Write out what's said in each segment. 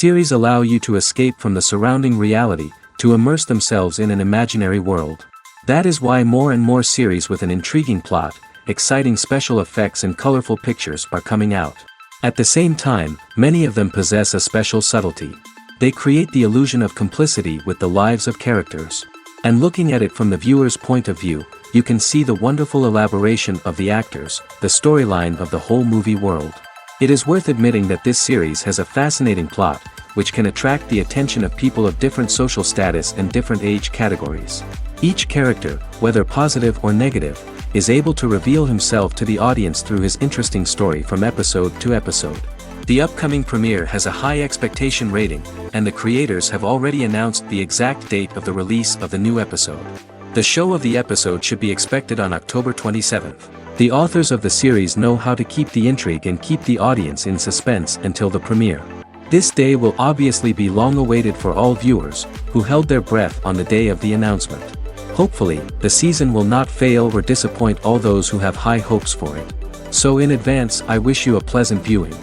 Series allow you to escape from the surrounding reality, to immerse themselves in an imaginary world. That is why more and more series with an intriguing plot, exciting special effects and colorful pictures are coming out. At the same time, many of them possess a special subtlety. They create the illusion of complicity with the lives of characters. And looking at it from the viewer's point of view, you can see the wonderful elaboration of the actors, the storyline of the whole movie world. It is worth admitting that this series has a fascinating plot, which can attract the attention of people of different social status and different age categories. Each character, whether positive or negative, is able to reveal himself to the audience through his interesting story from episode to episode. The upcoming premiere has a high expectation rating, and the creators have already announced the exact date of the release of the new episode. The show of the episode should be expected on October 27th. The authors of the series know how to keep the intrigue and keep the audience in suspense until the premiere. This day will obviously be long awaited for all viewers, who held their breath on the day of the announcement. Hopefully, the season will not fail or disappoint all those who have high hopes for it. So in advance, I wish you a pleasant viewing.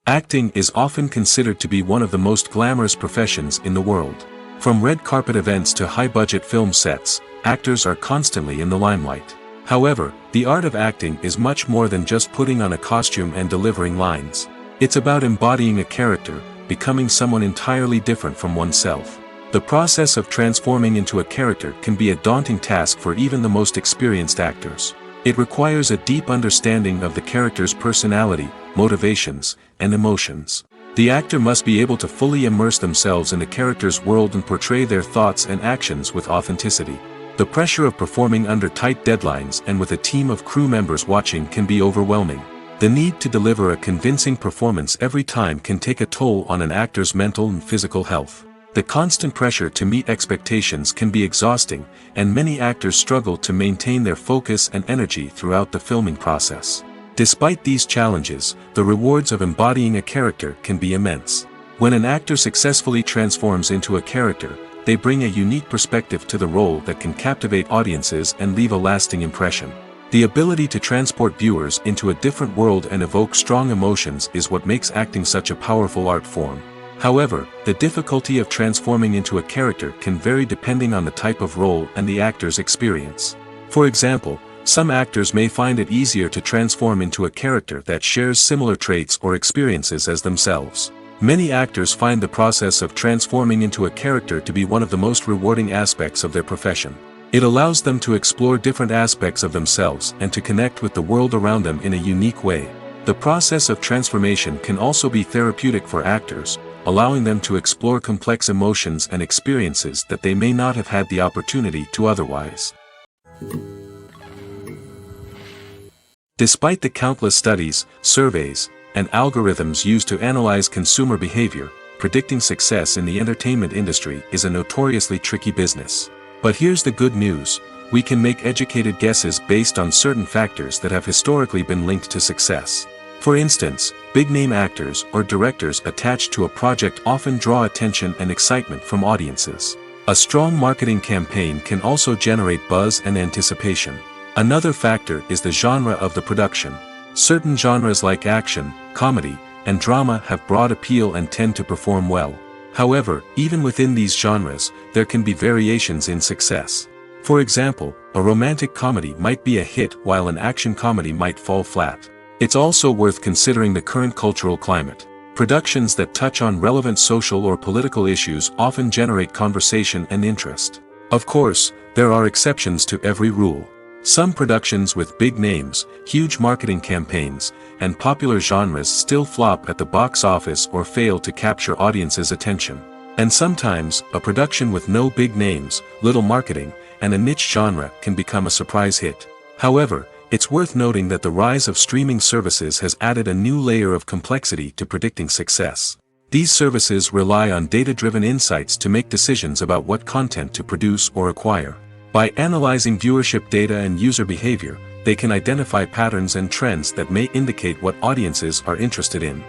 Acting is often considered to be one of the most glamorous professions in the world. From red carpet events to high-budget film sets, actors are constantly in the limelight. However, the art of acting is much more than just putting on a costume and delivering lines. It's about embodying a character, becoming someone entirely different from oneself. The process of transforming into a character can be a daunting task for even the most experienced actors. It requires a deep understanding of the character's personality, motivations, and emotions. The actor must be able to fully immerse themselves in the character's world and portray their thoughts and actions with authenticity. The pressure of performing under tight deadlines and with a team of crew members watching can be overwhelming. The need to deliver a convincing performance every time can take a toll on an actor's mental and physical health. The constant pressure to meet expectations can be exhausting, and many actors struggle to maintain their focus and energy throughout the filming process. Despite these challenges, the rewards of embodying a character can be immense. When an actor successfully transforms into a character, they bring a unique perspective to the role that can captivate audiences and leave a lasting impression. The ability to transport viewers into a different world and evoke strong emotions is what makes acting such a powerful art form. However, the difficulty of transforming into a character can vary depending on the type of role and the actor's experience. For example, some actors may find it easier to transform into a character that shares similar traits or experiences as themselves. Many actors find the process of transforming into a character to be one of the most rewarding aspects of their profession. It allows them to explore different aspects of themselves and to connect with the world around them in a unique way. The process of transformation can also be therapeutic for actors, allowing them to explore complex emotions and experiences that they may not have had the opportunity to otherwise. Despite the countless studies, surveys, and algorithms used to analyze consumer behavior, predicting success in the entertainment industry is a notoriously tricky business. But here's the good news: we can make educated guesses based on certain factors that have historically been linked to success. For instance, big-name actors or directors attached to a project often draw attention and excitement from audiences. A strong marketing campaign can also generate buzz and anticipation. Another factor is the genre of the production. Certain genres like action, comedy, and drama have broad appeal and tend to perform well. However, even within these genres, there can be variations in success. For example, a romantic comedy might be a hit while an action comedy might fall flat. It's also worth considering the current cultural climate. Productions that touch on relevant social or political issues often generate conversation and interest. Of course, there are exceptions to every rule. Some productions with big names, huge marketing campaigns, and popular genres still flop at the box office or fail to capture audiences' attention. And sometimes, a production with no big names, little marketing, and a niche genre can become a surprise hit. However, it's worth noting that the rise of streaming services has added a new layer of complexity to predicting success. These services rely on data-driven insights to make decisions about what content to produce or acquire. By analyzing viewership data and user behavior, they can identify patterns and trends that may indicate what audiences are interested in.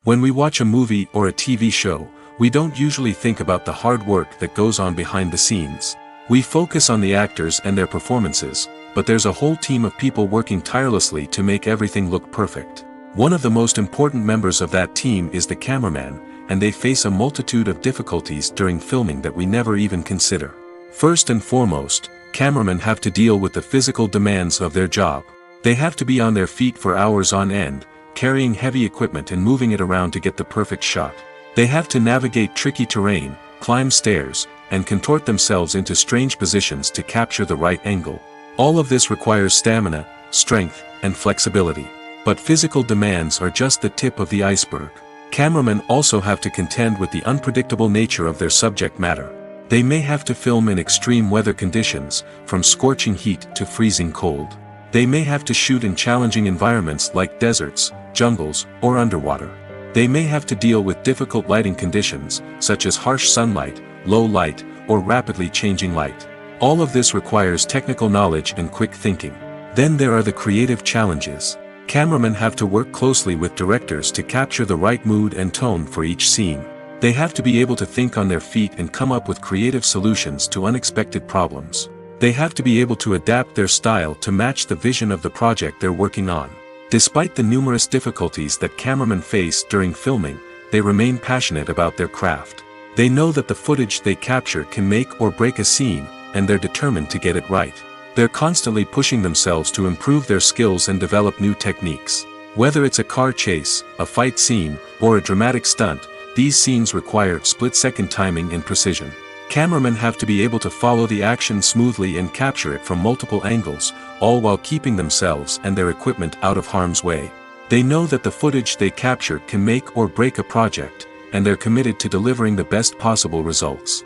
When we watch a movie or a TV show, we don't usually think about the hard work that goes on behind the scenes. We focus on the actors and their performances, but there's a whole team of people working tirelessly to make everything look perfect. One of the most important members of that team is the cameraman, and they face a multitude of difficulties during filming that we never even consider. First and foremost, cameramen have to deal with the physical demands of their job. They have to be on their feet for hours on end, carrying heavy equipment and moving it around to get the perfect shot. They have to navigate tricky terrain, climb stairs, and contort themselves into strange positions to capture the right angle. All of this requires stamina, strength, and flexibility. But physical demands are just the tip of the iceberg. Cameramen also have to contend with the unpredictable nature of their subject matter. They may have to film in extreme weather conditions, from scorching heat to freezing cold. They may have to shoot in challenging environments like deserts, jungles, or underwater. They may have to deal with difficult lighting conditions, such as harsh sunlight, low light, or rapidly changing light. All of this requires technical knowledge and quick thinking. Then there are the creative challenges. Cameramen have to work closely with directors to capture the right mood and tone for each scene. They have to be able to think on their feet and come up with creative solutions to unexpected problems. They have to be able to adapt their style to match the vision of the project they're working on. Despite the numerous difficulties that cameramen face during filming, they remain passionate about their craft. They know that the footage they capture can make or break a scene, and they're determined to get it right. They're constantly pushing themselves to improve their skills and develop new techniques. Whether it's a car chase, a fight scene, or a dramatic stunt, these scenes require split-second timing and precision. Cameramen have to be able to follow the action smoothly and capture it from multiple angles, all while keeping themselves and their equipment out of harm's way. They know that the footage they capture can make or break a project, and they're committed to delivering the best possible results.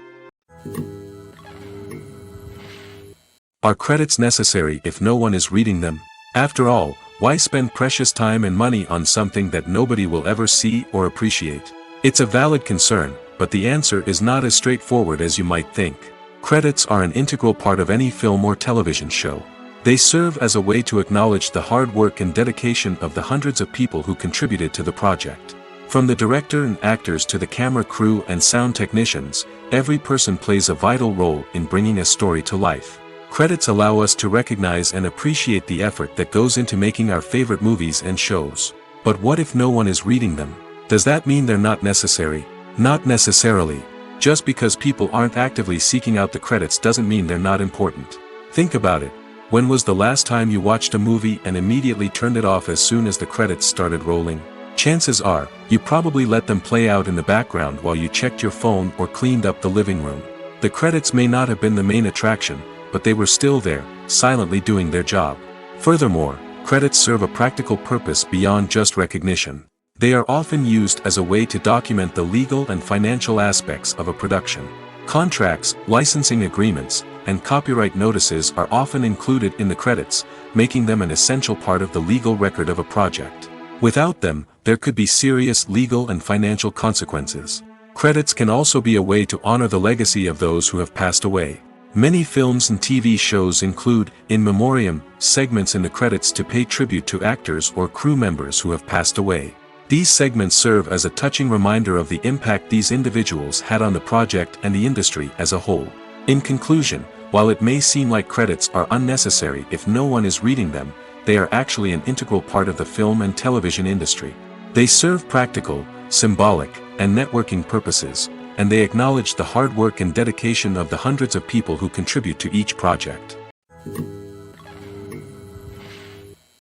Are credits necessary if no one is reading them? After all, why spend precious time and money on something that nobody will ever see or appreciate? It's a valid concern, but the answer is not as straightforward as you might think. Credits are an integral part of any film or television show. They serve as a way to acknowledge the hard work and dedication of the hundreds of people who contributed to the project. From the director and actors to the camera crew and sound technicians, every person plays a vital role in bringing a story to life. Credits allow us to recognize and appreciate the effort that goes into making our favorite movies and shows. But what if no one is reading them? Does that mean they're not necessary? Not necessarily. Just because people aren't actively seeking out the credits doesn't mean they're not important. Think about it. When was the last time you watched a movie and immediately turned it off as soon as the credits started rolling? Chances are, you probably let them play out in the background while you checked your phone or cleaned up the living room. The credits may not have been the main attraction, but they were still there, silently doing their job. Furthermore, credits serve a practical purpose beyond just recognition. They are often used as a way to document the legal and financial aspects of a production. Contracts, licensing agreements, and copyright notices are often included in the credits, making them an essential part of the legal record of a project. Without them, there could be serious legal and financial consequences. Credits can also be a way to honor the legacy of those who have passed away. Many films and TV shows include, in memoriam, segments in the credits to pay tribute to actors or crew members who have passed away. These segments serve as a touching reminder of the impact these individuals had on the project and the industry as a whole. In conclusion, while it may seem like credits are unnecessary if no one is reading them, they are actually an integral part of the film and television industry. They serve practical, symbolic, and networking purposes, and they acknowledge the hard work and dedication of the hundreds of people who contribute to each project.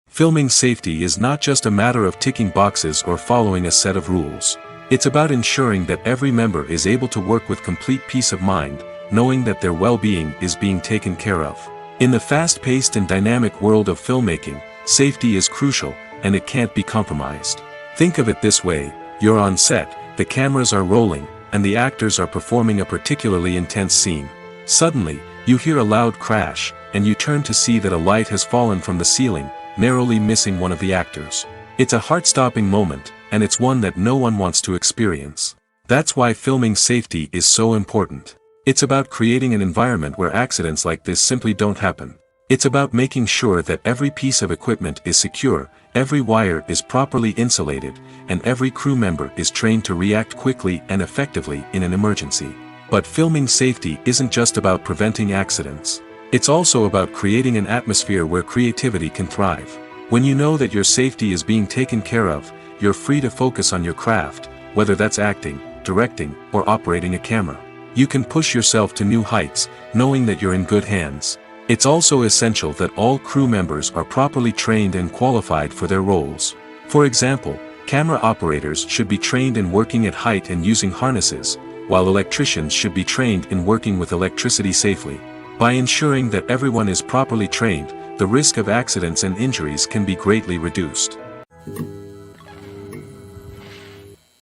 Filming safety is not just a matter of ticking boxes or following a set of rules. It's about ensuring that every member is able to work with complete peace of mind, knowing that their well-being is being taken care of. In the fast-paced and dynamic world of filmmaking, safety is crucial, and it can't be compromised. Think of it this way: you're on set, the cameras are rolling, and the actors are performing a particularly intense scene. Suddenly, you hear a loud crash, and you turn to see that a light has fallen from the ceiling, narrowly missing one of the actors. It's a heart-stopping moment, and it's one that no one wants to experience. That's why filming safety is so important. It's about creating an environment where accidents like this simply don't happen. It's about making sure that every piece of equipment is secure, every wire is properly insulated, and every crew member is trained to react quickly and effectively in an emergency. But filming safety isn't just about preventing accidents. It's also about creating an atmosphere where creativity can thrive. When you know that your safety is being taken care of, you're free to focus on your craft, whether that's acting, directing, or operating a camera. You can push yourself to new heights, knowing that you're in good hands. It's also essential that all crew members are properly trained and qualified for their roles. For example, camera operators should be trained in working at height and using harnesses, while electricians should be trained in working with electricity safely. By ensuring that everyone is properly trained, the risk of accidents and injuries can be greatly reduced.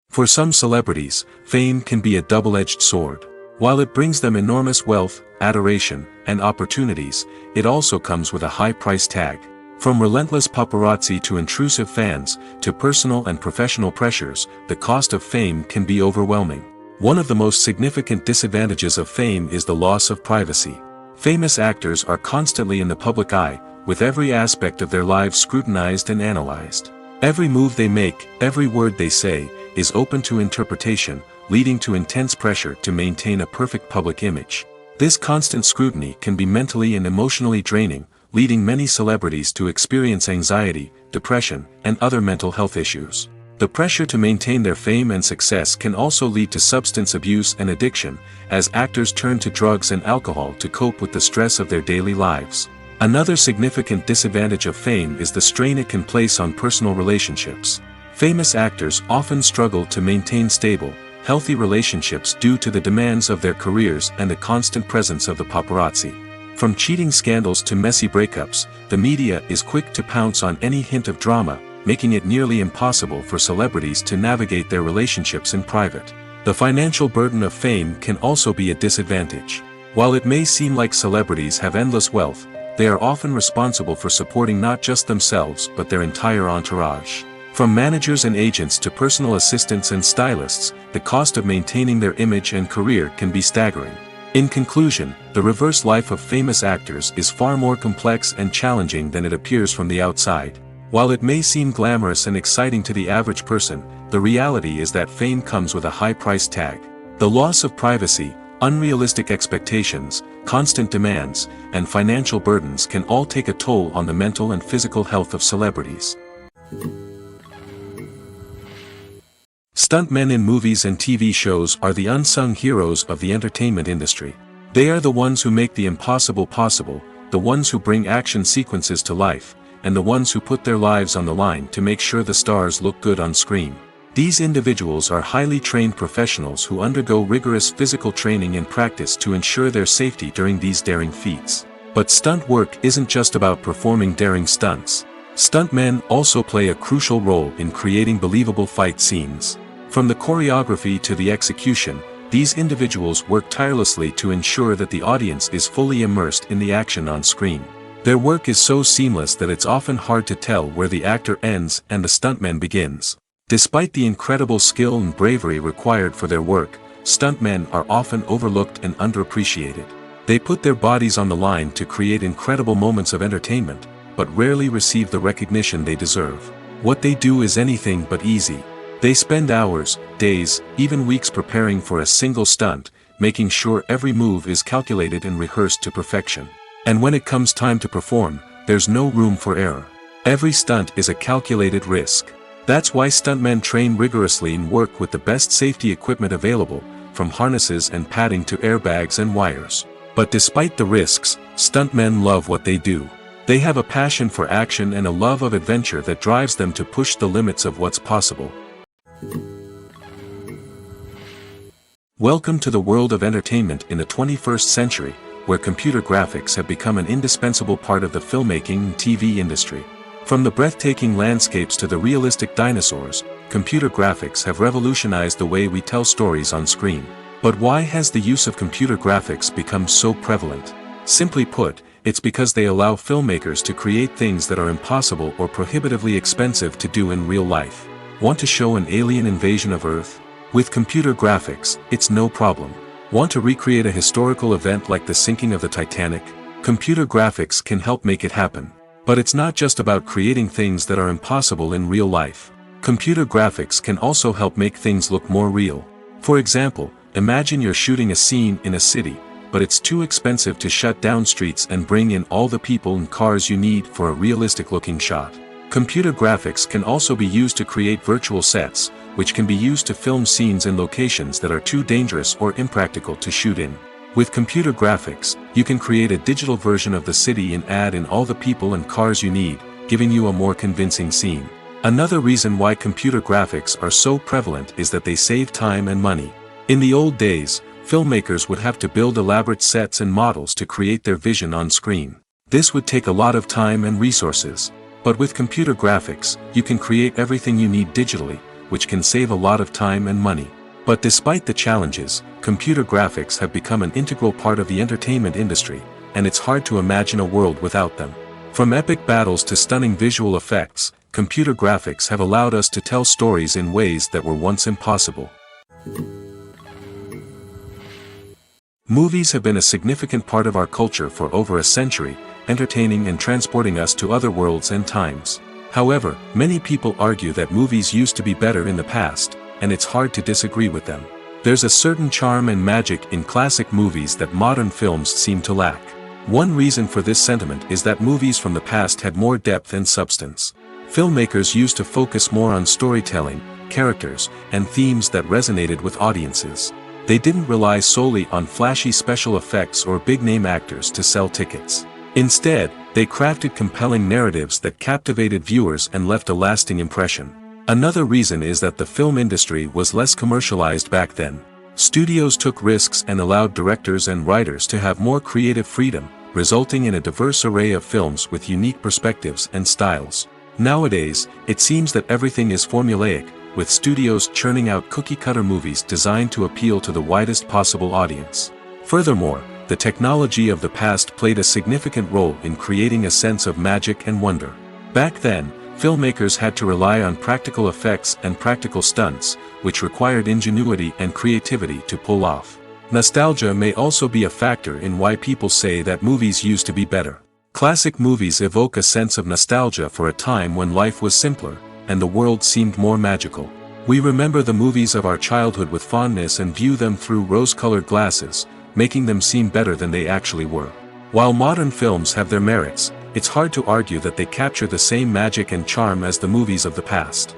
For some celebrities, fame can be a double-edged sword. While it brings them enormous wealth, adoration, and opportunities, it also comes with a high price tag. From relentless paparazzi to intrusive fans, to personal and professional pressures, the cost of fame can be overwhelming. One of the most significant disadvantages of fame is the loss of privacy. Famous actors are constantly in the public eye, with every aspect of their lives scrutinized and analyzed. Every move they make, every word they say, is open to interpretation, leading to intense pressure to maintain a perfect public image. This constant scrutiny can be mentally and emotionally draining, leading many celebrities to experience anxiety, depression, and other mental health issues. The pressure to maintain their fame and success can also lead to substance abuse and addiction, as actors turn to drugs and alcohol to cope with the stress of their daily lives. Another significant disadvantage of fame is the strain it can place on personal relationships. Famous actors often struggle to maintain stable, healthy relationships due to the demands of their careers and the constant presence of the paparazzi. From cheating scandals to messy breakups, the media is quick to pounce on any hint of drama, making it nearly impossible for celebrities to navigate their relationships in private. The financial burden of fame can also be a disadvantage. While it may seem like celebrities have endless wealth, they are often responsible for supporting not just themselves but their entire entourage. From managers and agents to personal assistants and stylists, the cost of maintaining their image and career can be staggering. In conclusion, the reverse life of famous actors is far more complex and challenging than it appears from the outside. While it may seem glamorous and exciting to the average person, the reality is that fame comes with a high price tag. The loss of privacy, unrealistic expectations, constant demands, and financial burdens can all take a toll on the mental and physical health of celebrities. Stuntmen in movies and TV shows are the unsung heroes of the entertainment industry. They are the ones who make the impossible possible, the ones who bring action sequences to life, and the ones who put their lives on the line to make sure the stars look good on screen. These individuals are highly trained professionals who undergo rigorous physical training and practice to ensure their safety during these daring feats. But stunt work isn't just about performing daring stunts. Stuntmen also play a crucial role in creating believable fight scenes. From the choreography to the execution, these individuals work tirelessly to ensure that the audience is fully immersed in the action on screen. Their work is so seamless that it's often hard to tell where the actor ends and the stuntman begins. Despite the incredible skill and bravery required for their work, stuntmen are often overlooked and underappreciated. They put their bodies on the line to create incredible moments of entertainment, but rarely receive the recognition they deserve. What they do is anything but easy. They spend hours, days, even weeks preparing for a single stunt, making sure every move is calculated and rehearsed to perfection. And when it comes time to perform, there's no room for error. Every stunt is a calculated risk. That's why stuntmen train rigorously and work with the best safety equipment available, from harnesses and padding to airbags and wires. But despite the risks, stuntmen love what they do. They have a passion for action and a love of adventure that drives them to push the limits of what's possible. Welcome to the world of entertainment in the 21st century, where computer graphics have become an indispensable part of the filmmaking and TV industry. From the breathtaking landscapes to the realistic dinosaurs, computer graphics have revolutionized the way we tell stories on screen. But why has the use of computer graphics become so prevalent? Simply put, it's because they allow filmmakers to create things that are impossible or prohibitively expensive to do in real life. Want to show an alien invasion of Earth? With computer graphics, it's no problem. Want to recreate a historical event like the sinking of the Titanic? Computer graphics can help make it happen. But it's not just about creating things that are impossible in real life. Computer graphics can also help make things look more real. For example, imagine you're shooting a scene in a city, but it's too expensive to shut down streets and bring in all the people and cars you need for a realistic-looking shot. Computer graphics can also be used to create virtual sets, which can be used to film scenes in locations that are too dangerous or impractical to shoot in. With computer graphics, you can create a digital version of the city and add in all the people and cars you need, giving you a more convincing scene. Another reason why computer graphics are so prevalent is that they save time and money. In the old days, filmmakers would have to build elaborate sets and models to create their vision on screen. This would take a lot of time and resources. But with computer graphics, you can create everything you need digitally, which can save a lot of time and money. But despite the challenges, computer graphics have become an integral part of the entertainment industry, and it's hard to imagine a world without them. From epic battles to stunning visual effects, computer graphics have allowed us to tell stories in ways that were once impossible. Movies have been a significant part of our culture for over a century, entertaining and transporting us to other worlds and times. However, many people argue that movies used to be better in the past, and it's hard to disagree with them. There's a certain charm and magic in classic movies that modern films seem to lack. One reason for this sentiment is that movies from the past had more depth and substance. Filmmakers used to focus more on storytelling, characters, and themes that resonated with audiences. They didn't rely solely on flashy special effects or big-name actors to sell tickets. Instead, they crafted compelling narratives that captivated viewers and left a lasting impression. Another reason is that the film industry was less commercialized back then. Studios took risks and allowed directors and writers to have more creative freedom, resulting in a diverse array of films with unique perspectives and styles. Nowadays, it seems that everything is formulaic, with studios churning out cookie-cutter movies designed to appeal to the widest possible audience. Furthermore, the technology of the past played a significant role in creating a sense of magic and wonder. Back then, filmmakers had to rely on practical effects and practical stunts, which required ingenuity and creativity to pull off. Nostalgia may also be a factor in why people say that movies used to be better. Classic movies evoke a sense of nostalgia for a time when life was simpler, and the world seemed more magical. We remember the movies of our childhood with fondness and view them through rose-colored glasses, making them seem better than they actually were. While modern films have their merits, it's hard to argue that they capture the same magic and charm as the movies of the past.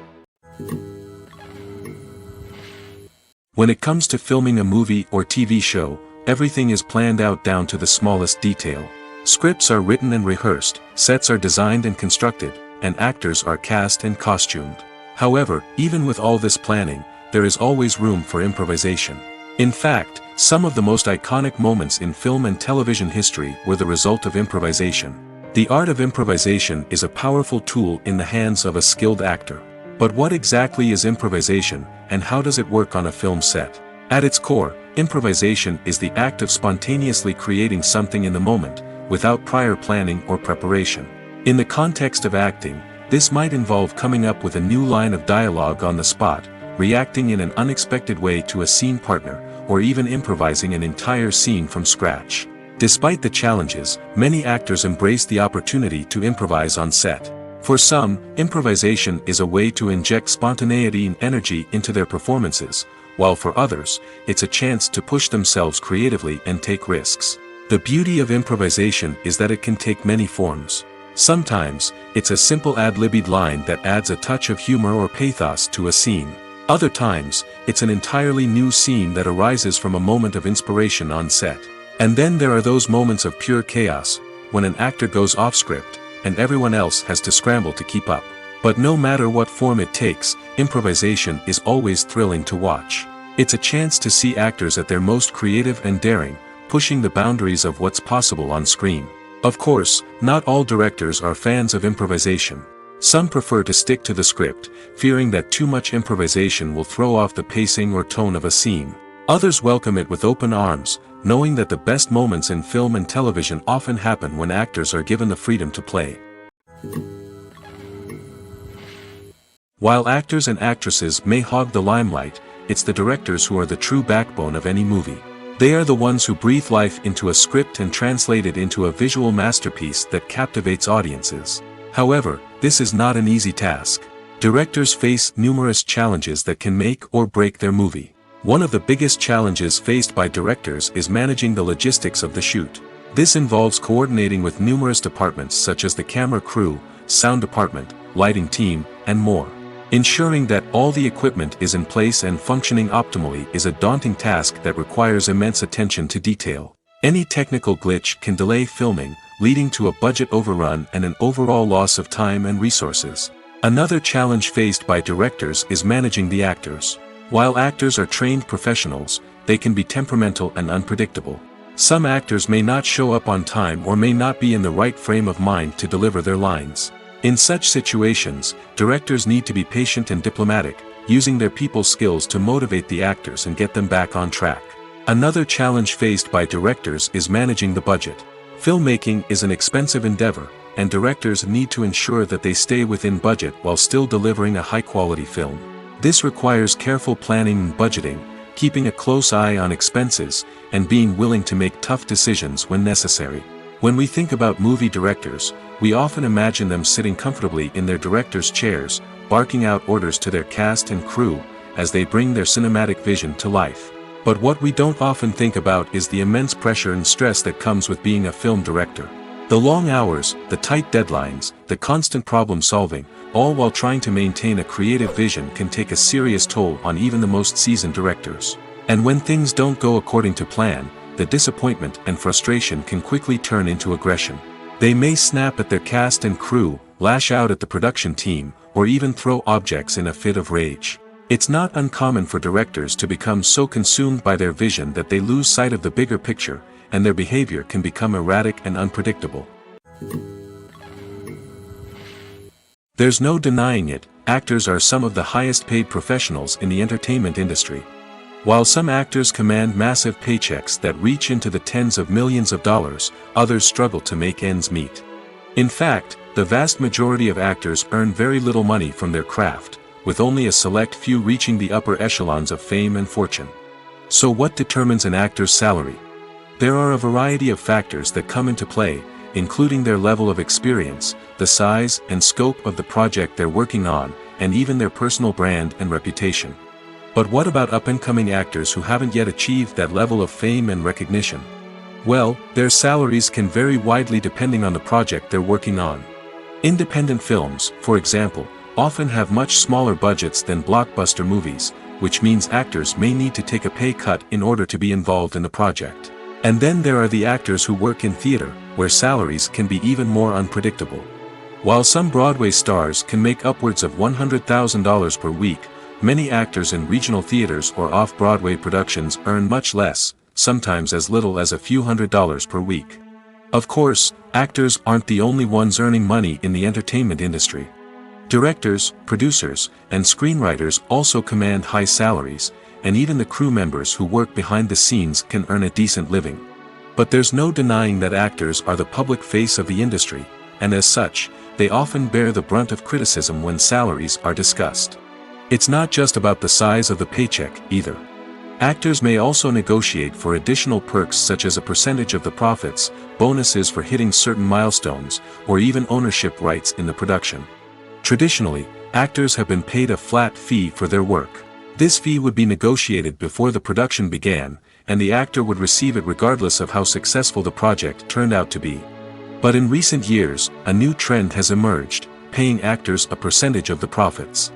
When it comes to filming a movie or TV show, everything is planned out down to the smallest detail. Scripts are written and rehearsed, sets are designed and constructed, and actors are cast and costumed. However, even with all this planning, there is always room for improvisation. In fact, some of the most iconic moments in film and television history were the result of improvisation. The art of improvisation is a powerful tool in the hands of a skilled actor. But what exactly is improvisation, and how does it work on a film set? At its core, improvisation is the act of spontaneously creating something in the moment, without prior planning or preparation. In the context of acting, this might involve coming up with a new line of dialogue on the spot, reacting in an unexpected way to a scene partner, or even improvising an entire scene from scratch. Despite the challenges, many actors embrace the opportunity to improvise on set. For some, improvisation is a way to inject spontaneity and energy into their performances, while for others, it's a chance to push themselves creatively and take risks. The beauty of improvisation is that it can take many forms. Sometimes, it's a simple ad-libbed line that adds a touch of humor or pathos to a scene. Other times, it's an entirely new scene that arises from a moment of inspiration on set. And then there are those moments of pure chaos, when an actor goes off script, and everyone else has to scramble to keep up. But no matter what form it takes, improvisation is always thrilling to watch. It's a chance to see actors at their most creative and daring, pushing the boundaries of what's possible on screen. Of course, not all directors are fans of improvisation. Some prefer to stick to the script, fearing that too much improvisation will throw off the pacing or tone of a scene. Others welcome it with open arms, knowing that the best moments in film and television often happen when actors are given the freedom to play. While actors and actresses may hog the limelight, it's the directors who are the true backbone of any movie. They are the ones who breathe life into a script and translate it into a visual masterpiece that captivates audiences. However, this is not an easy task. Directors face numerous challenges that can make or break their movie. One of the biggest challenges faced by directors is managing the logistics of the shoot. This involves coordinating with numerous departments such as the camera crew, sound department, lighting team, and more. Ensuring that all the equipment is in place and functioning optimally is a daunting task that requires immense attention to detail. Any technical glitch can delay filming, leading to a budget overrun and an overall loss of time and resources. Another challenge faced by directors is managing the actors. While actors are trained professionals, they can be temperamental and unpredictable. Some actors may not show up on time or may not be in the right frame of mind to deliver their lines. In such situations, directors need to be patient and diplomatic, using their people skills to motivate the actors and get them back on track. Another challenge faced by directors is managing the budget. Filmmaking is an expensive endeavor, and directors need to ensure that they stay within budget while still delivering a high-quality film. This requires careful planning and budgeting, keeping a close eye on expenses, and being willing to make tough decisions when necessary. When we think about movie directors, we often imagine them sitting comfortably in their director's chairs, barking out orders to their cast and crew, as they bring their cinematic vision to life. But what we don't often think about is the immense pressure and stress that comes with being a film director. The long hours, the tight deadlines, the constant problem solving, all while trying to maintain a creative vision can take a serious toll on even the most seasoned directors. And when things don't go according to plan, the disappointment and frustration can quickly turn into aggression. They may snap at their cast and crew, lash out at the production team, or even throw objects in a fit of rage. It's not uncommon for directors to become so consumed by their vision that they lose sight of the bigger picture, and their behavior can become erratic and unpredictable. There's no denying it, actors are some of the highest paid professionals in the entertainment industry. While some actors command massive paychecks that reach into the tens of millions of dollars, others struggle to make ends meet. In fact, the vast majority of actors earn very little money from their craft, with only a select few reaching the upper echelons of fame and fortune. So what determines an actor's salary? There are a variety of factors that come into play, including their level of experience, the size and scope of the project they're working on, and even their personal brand and reputation. But what about up-and-coming actors who haven't yet achieved that level of fame and recognition? Well, their salaries can vary widely depending on the project they're working on. Independent films, for example, often have much smaller budgets than blockbuster movies, which means actors may need to take a pay cut in order to be involved in the project. And then there are the actors who work in theater, where salaries can be even more unpredictable. While some Broadway stars can make upwards of $100,000 per week, many actors in regional theaters or off-Broadway productions earn much less, sometimes as little as a few $100s per week. Of course, actors aren't the only ones earning money in the entertainment industry. Directors, producers, and screenwriters also command high salaries, and even the crew members who work behind the scenes can earn a decent living. But there's no denying that actors are the public face of the industry, and as such, they often bear the brunt of criticism when salaries are discussed. It's not just about the size of the paycheck, either. Actors may also negotiate for additional perks such as a percentage of the profits, bonuses for hitting certain milestones, or even ownership rights in the production. Traditionally, actors have been paid a flat fee for their work. This fee would be negotiated before the production began, and the actor would receive it regardless of how successful the project turned out to be. But in recent years, a new trend has emerged, paying actors a percentage of the profits.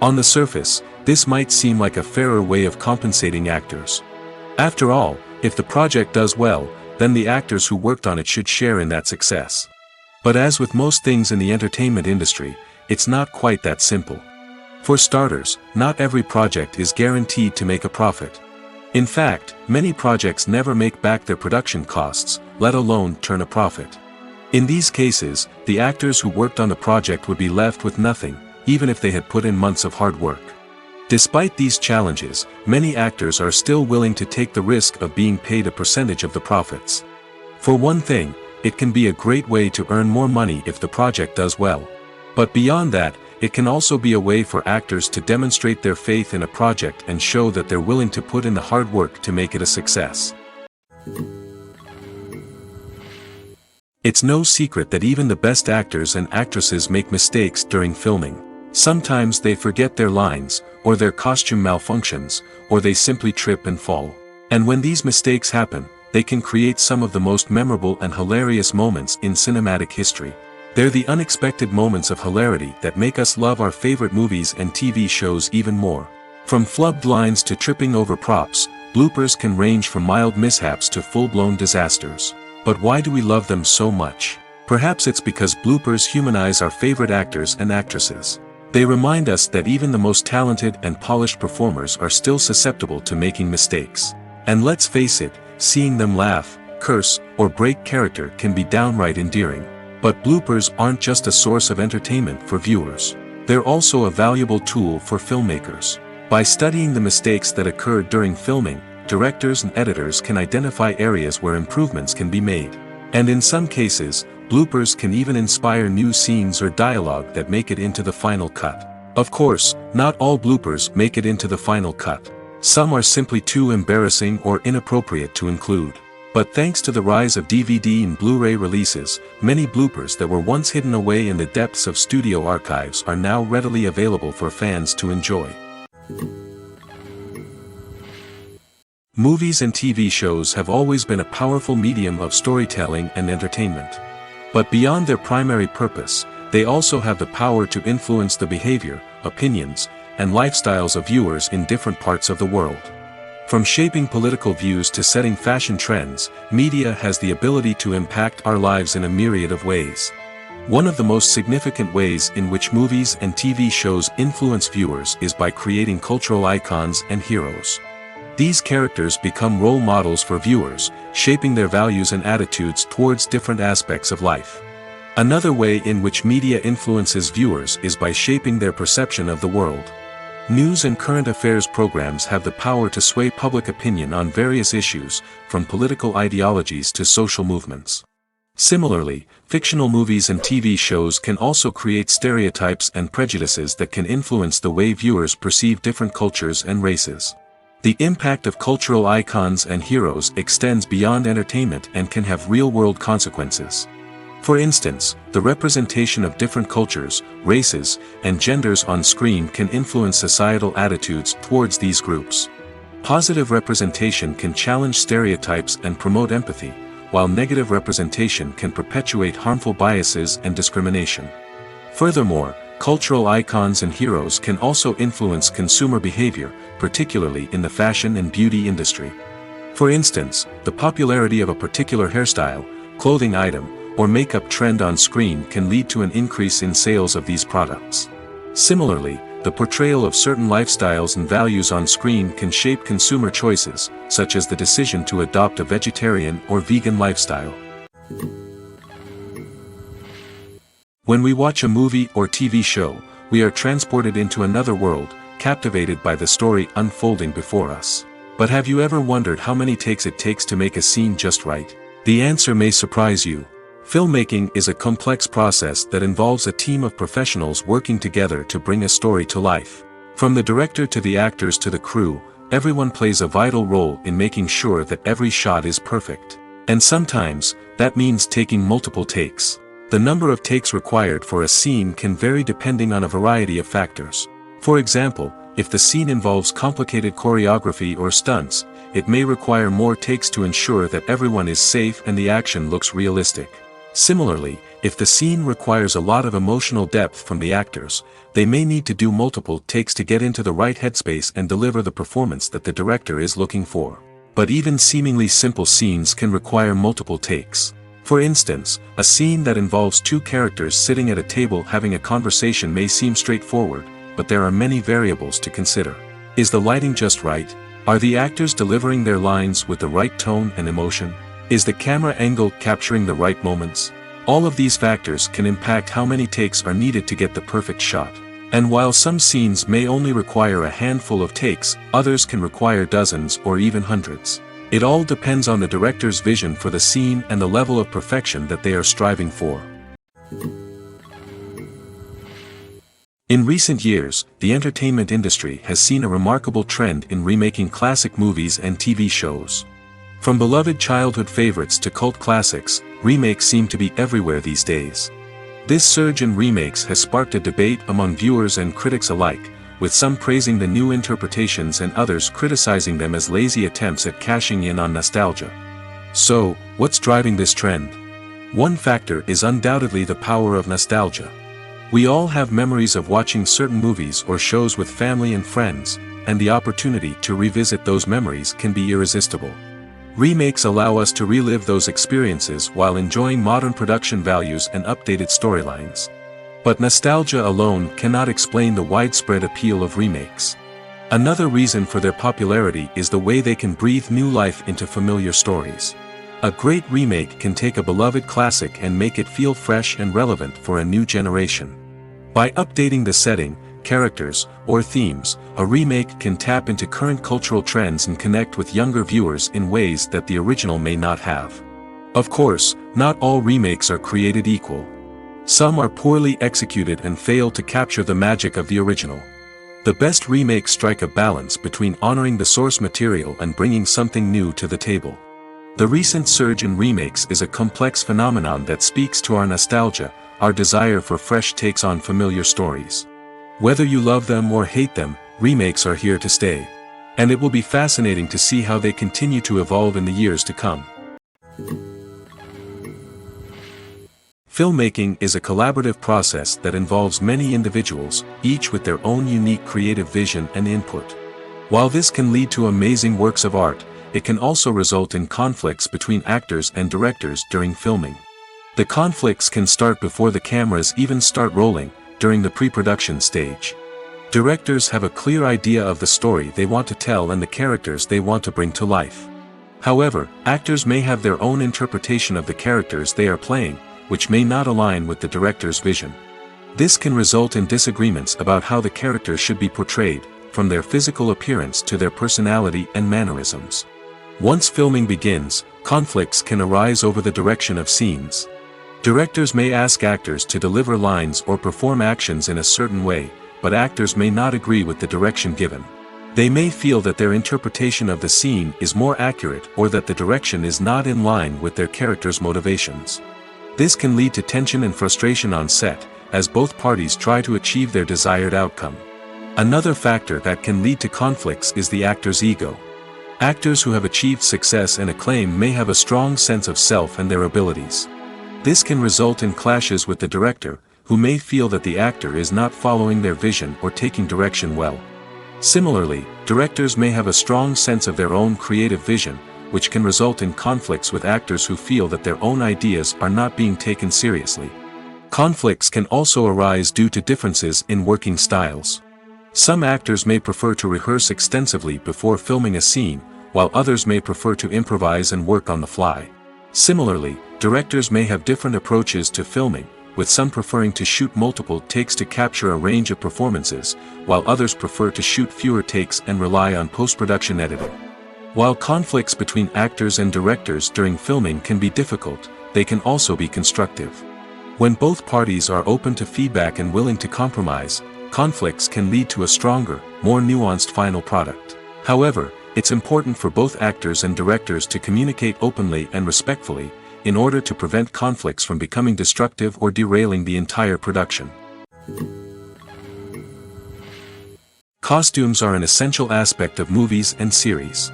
On the surface, this might seem like a fairer way of compensating actors. After all, if the project does well, then the actors who worked on it should share in that success. But as with most things in the entertainment industry, it's not quite that simple. For starters, not every project is guaranteed to make a profit. In fact, many projects never make back their production costs, let alone turn a profit. In these cases, the actors who worked on the project would be left with nothing, even if they had put in months of hard work. Despite these challenges, many actors are still willing to take the risk of being paid a percentage of the profits. For one thing, it can be a great way to earn more money if the project does well. But beyond that, it can also be a way for actors to demonstrate their faith in a project and show that they're willing to put in the hard work to make it a success. It's no secret that even the best actors and actresses make mistakes during filming. Sometimes they forget their lines, or their costume malfunctions, or they simply trip and fall. And when these mistakes happen, they can create some of the most memorable and hilarious moments in cinematic history. They're the unexpected moments of hilarity that make us love our favorite movies and TV shows even more. From flubbed lines to tripping over props, bloopers can range from mild mishaps to full-blown disasters. But why do we love them so much? Perhaps it's because bloopers humanize our favorite actors and actresses. They remind us that even the most talented and polished performers are still susceptible to making mistakes. And let's face it, seeing them laugh, curse, or break character can be downright endearing. But bloopers aren't just a source of entertainment for viewers. They're also a valuable tool for filmmakers. By studying the mistakes that occurred during filming, directors and editors can identify areas where improvements can be made. And in some cases, bloopers can even inspire new scenes or dialogue that make it into the final cut. Of course, not all bloopers make it into the final cut. Some are simply too embarrassing or inappropriate to include. But thanks to the rise of DVD and Blu-ray releases, many bloopers that were once hidden away in the depths of studio archives are now readily available for fans to enjoy. Movies and TV shows have always been a powerful medium of storytelling and entertainment. But beyond their primary purpose, they also have the power to influence the behavior, opinions, and lifestyles of viewers in different parts of the world. From shaping political views to setting fashion trends, media has the ability to impact our lives in a myriad of ways. One of the most significant ways in which movies and TV shows influence viewers is by creating cultural icons and heroes. These characters become role models for viewers, shaping their values and attitudes towards different aspects of life. Another way in which media influences viewers is by shaping their perception of the world. News and current affairs programs have the power to sway public opinion on various issues, from political ideologies to social movements. Similarly, fictional movies and TV shows can also create stereotypes and prejudices that can influence the way viewers perceive different cultures and races. The impact of cultural icons and heroes extends beyond entertainment and can have real-world consequences. For instance, the representation of different cultures, races, and genders on screen can influence societal attitudes towards these groups. Positive representation can challenge stereotypes and promote empathy, while negative representation can perpetuate harmful biases and discrimination. Furthermore, cultural icons and heroes can also influence consumer behavior, particularly in the fashion and beauty industry. For instance, the popularity of a particular hairstyle, clothing item, or makeup trend on screen can lead to an increase in sales of these products. Similarly, the portrayal of certain lifestyles and values on screen can shape consumer choices, such as the decision to adopt a vegetarian or vegan lifestyle. When we watch a movie or TV show, we are transported into another world, captivated by the story unfolding before us. But have you ever wondered how many takes it takes to make a scene just right? The answer may surprise you. Filmmaking is a complex process that involves a team of professionals working together to bring a story to life. From the director to the actors to the crew, everyone plays a vital role in making sure that every shot is perfect. And sometimes, that means taking multiple takes. The number of takes required for a scene can vary depending on a variety of factors. For example, if the scene involves complicated choreography or stunts, it may require more takes to ensure that everyone is safe and the action looks realistic. Similarly, if the scene requires a lot of emotional depth from the actors, they may need to do multiple takes to get into the right headspace and deliver the performance that the director is looking for. But even seemingly simple scenes can require multiple takes. For instance, a scene that involves two characters sitting at a table having a conversation may seem straightforward, but there are many variables to consider. Is the lighting just right? Are the actors delivering their lines with the right tone and emotion? Is the camera angle capturing the right moments? All of these factors can impact how many takes are needed to get the perfect shot. And while some scenes may only require a handful of takes, others can require dozens or even hundreds. It all depends on the director's vision for the scene and the level of perfection that they are striving for. In recent years, the entertainment industry has seen a remarkable trend in remaking classic movies and TV shows. From beloved childhood favorites to cult classics, remakes seem to be everywhere these days. This surge in remakes has sparked a debate among viewers and critics alike, with some praising the new interpretations and others criticizing them as lazy attempts at cashing in on nostalgia. So, what's driving this trend? One factor is undoubtedly the power of nostalgia. We all have memories of watching certain movies or shows with family and friends, and the opportunity to revisit those memories can be irresistible. Remakes allow us to relive those experiences while enjoying modern production values and updated storylines. But nostalgia alone cannot explain the widespread appeal of remakes. Another reason for their popularity is the way they can breathe new life into familiar stories. A great remake can take a beloved classic and make it feel fresh and relevant for a new generation. By updating the setting, characters, or themes, a remake can tap into current cultural trends and connect with younger viewers in ways that the original may not have. Of course, not all remakes are created equal. Some are poorly executed and fail to capture the magic of the original. The best remakes strike a balance between honoring the source material and bringing something new to the table. The recent surge in remakes is a complex phenomenon that speaks to our nostalgia, our desire for fresh takes on familiar stories. Whether you love them or hate them, remakes are here to stay. And it will be fascinating to see how they continue to evolve in the years to come. Filmmaking is a collaborative process that involves many individuals, each with their own unique creative vision and input. While this can lead to amazing works of art, it can also result in conflicts between actors and directors during filming. The conflicts can start before the cameras even start rolling, during the pre-production stage. Directors have a clear idea of the story they want to tell and the characters they want to bring to life. However, actors may have their own interpretation of the characters they are playing, which may not align with the director's vision. This can result in disagreements about how the characters should be portrayed, from their physical appearance to their personality and mannerisms. Once filming begins, conflicts can arise over the direction of scenes. Directors may ask actors to deliver lines or perform actions in a certain way, but actors may not agree with the direction given. They may feel that their interpretation of the scene is more accurate or that the direction is not in line with their character's motivations. This can lead to tension and frustration on set, as both parties try to achieve their desired outcome. Another factor that can lead to conflicts is the actor's ego. Actors who have achieved success and acclaim may have a strong sense of self and their abilities. This can result in clashes with the director, who may feel that the actor is not following their vision or taking direction well. Similarly, directors may have a strong sense of their own creative vision, which can result in conflicts with actors who feel that their own ideas are not being taken seriously. Conflicts can also arise due to differences in working styles. Some actors may prefer to rehearse extensively before filming a scene, while others may prefer to improvise and work on the fly. Similarly, directors may have different approaches to filming, with some preferring to shoot multiple takes to capture a range of performances, while others prefer to shoot fewer takes and rely on post-production editing. While conflicts between actors and directors during filming can be difficult, they can also be constructive. When both parties are open to feedback and willing to compromise, conflicts can lead to a stronger, more nuanced final product. However, it's important for both actors and directors to communicate openly and respectfully, in order to prevent conflicts from becoming destructive or derailing the entire production. Costumes are an essential aspect of movies and series.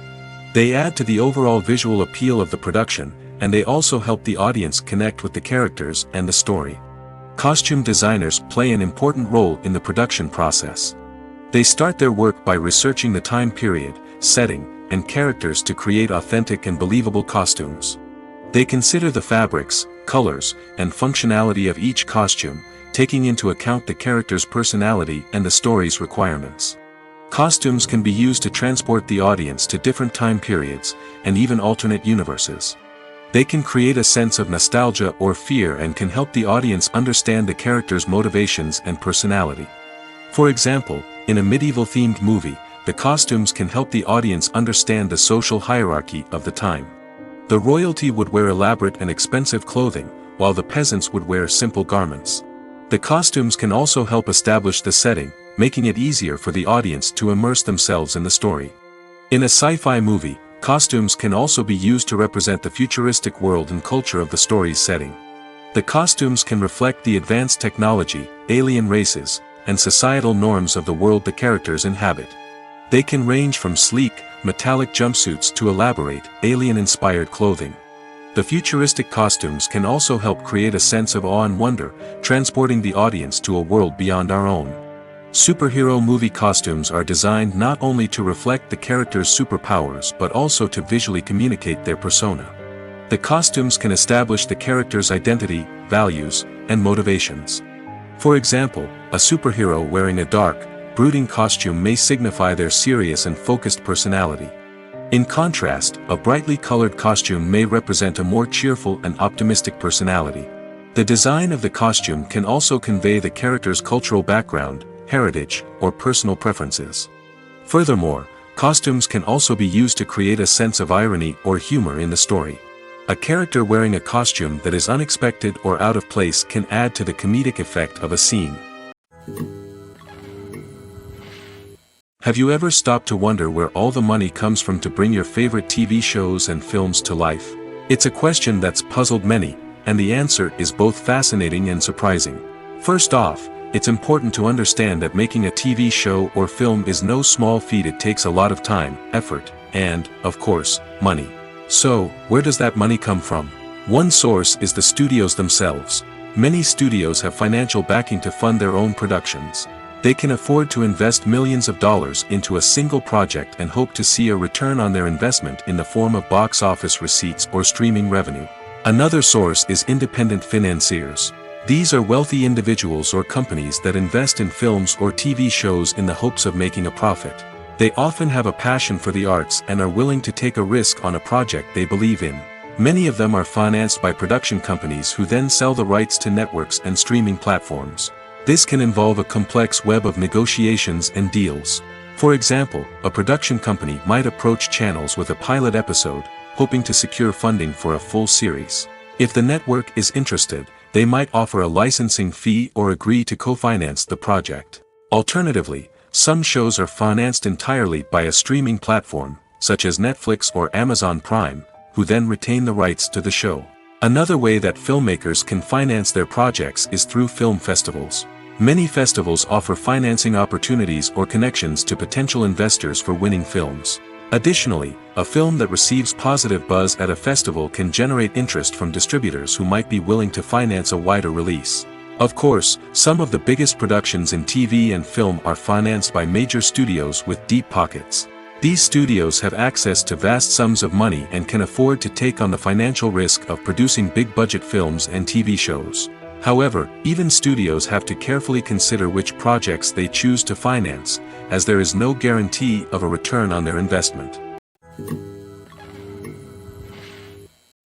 They add to the overall visual appeal of the production, and they also help the audience connect with the characters and the story. Costume designers play an important role in the production process. They start their work by researching the time period, setting, and characters to create authentic and believable costumes. They consider the fabrics, colors, and functionality of each costume, taking into account the character's personality and the story's requirements. Costumes can be used to transport the audience to different time periods, and even alternate universes. They can create a sense of nostalgia or fear and can help the audience understand the character's motivations and personality. For example, in a medieval-themed movie, the costumes can help the audience understand the social hierarchy of the time. The royalty would wear elaborate and expensive clothing, while the peasants would wear simple garments. The costumes can also help establish the setting, making it easier for the audience to immerse themselves in the story. In a sci-fi movie, costumes can also be used to represent the futuristic world and culture of the story's setting. The costumes can reflect the advanced technology, alien races, and societal norms of the world the characters inhabit. They can range from sleek, metallic jumpsuits to elaborate, alien-inspired clothing. The futuristic costumes can also help create a sense of awe and wonder, transporting the audience to a world beyond our own. Superhero movie costumes are designed not only to reflect the character's superpowers but also to visually communicate their persona. The costumes can establish the character's identity, values, and motivations. For example, a superhero wearing a dark, brooding costume may signify their serious and focused personality. In contrast, a brightly colored costume may represent a more cheerful and optimistic personality. The design of the costume can also convey the character's cultural background, heritage, or personal preferences. Furthermore, costumes can also be used to create a sense of irony or humor in the story. A character wearing a costume that is unexpected or out of place can add to the comedic effect of a scene. Have you ever stopped to wonder where all the money comes from to bring your favorite TV shows and films to life? It's a question that's puzzled many, and the answer is both fascinating and surprising. First off, it's important to understand that making a TV show or film is no small feat. It takes a lot of time, effort, and, of course, money. So, where does that money come from? One source is the studios themselves. Many studios have financial backing to fund their own productions. They can afford to invest millions of dollars into a single project and hope to see a return on their investment in the form of box office receipts or streaming revenue. Another source is independent financiers. These are wealthy individuals or companies that invest in films or TV shows in the hopes of making a profit. They often have a passion for the arts and are willing to take a risk on a project they believe in. Many of them are financed by production companies who then sell the rights to networks and streaming platforms. This can involve a complex web of negotiations and deals. For example, a production company might approach channels with a pilot episode, hoping to secure funding for a full series. If the network is interested, they might offer a licensing fee or agree to co-finance the project. Alternatively, some shows are financed entirely by a streaming platform, such as Netflix or Amazon Prime, who then retain the rights to the show. Another way that filmmakers can finance their projects is through film festivals. Many festivals offer financing opportunities or connections to potential investors for winning films. Additionally, a film that receives positive buzz at a festival can generate interest from distributors who might be willing to finance a wider release. Of course, some of the biggest productions in TV and film are financed by major studios with deep pockets. These studios have access to vast sums of money and can afford to take on the financial risk of producing big-budget films and TV shows. However, even studios have to carefully consider which projects they choose to finance, as there is no guarantee of a return on their investment.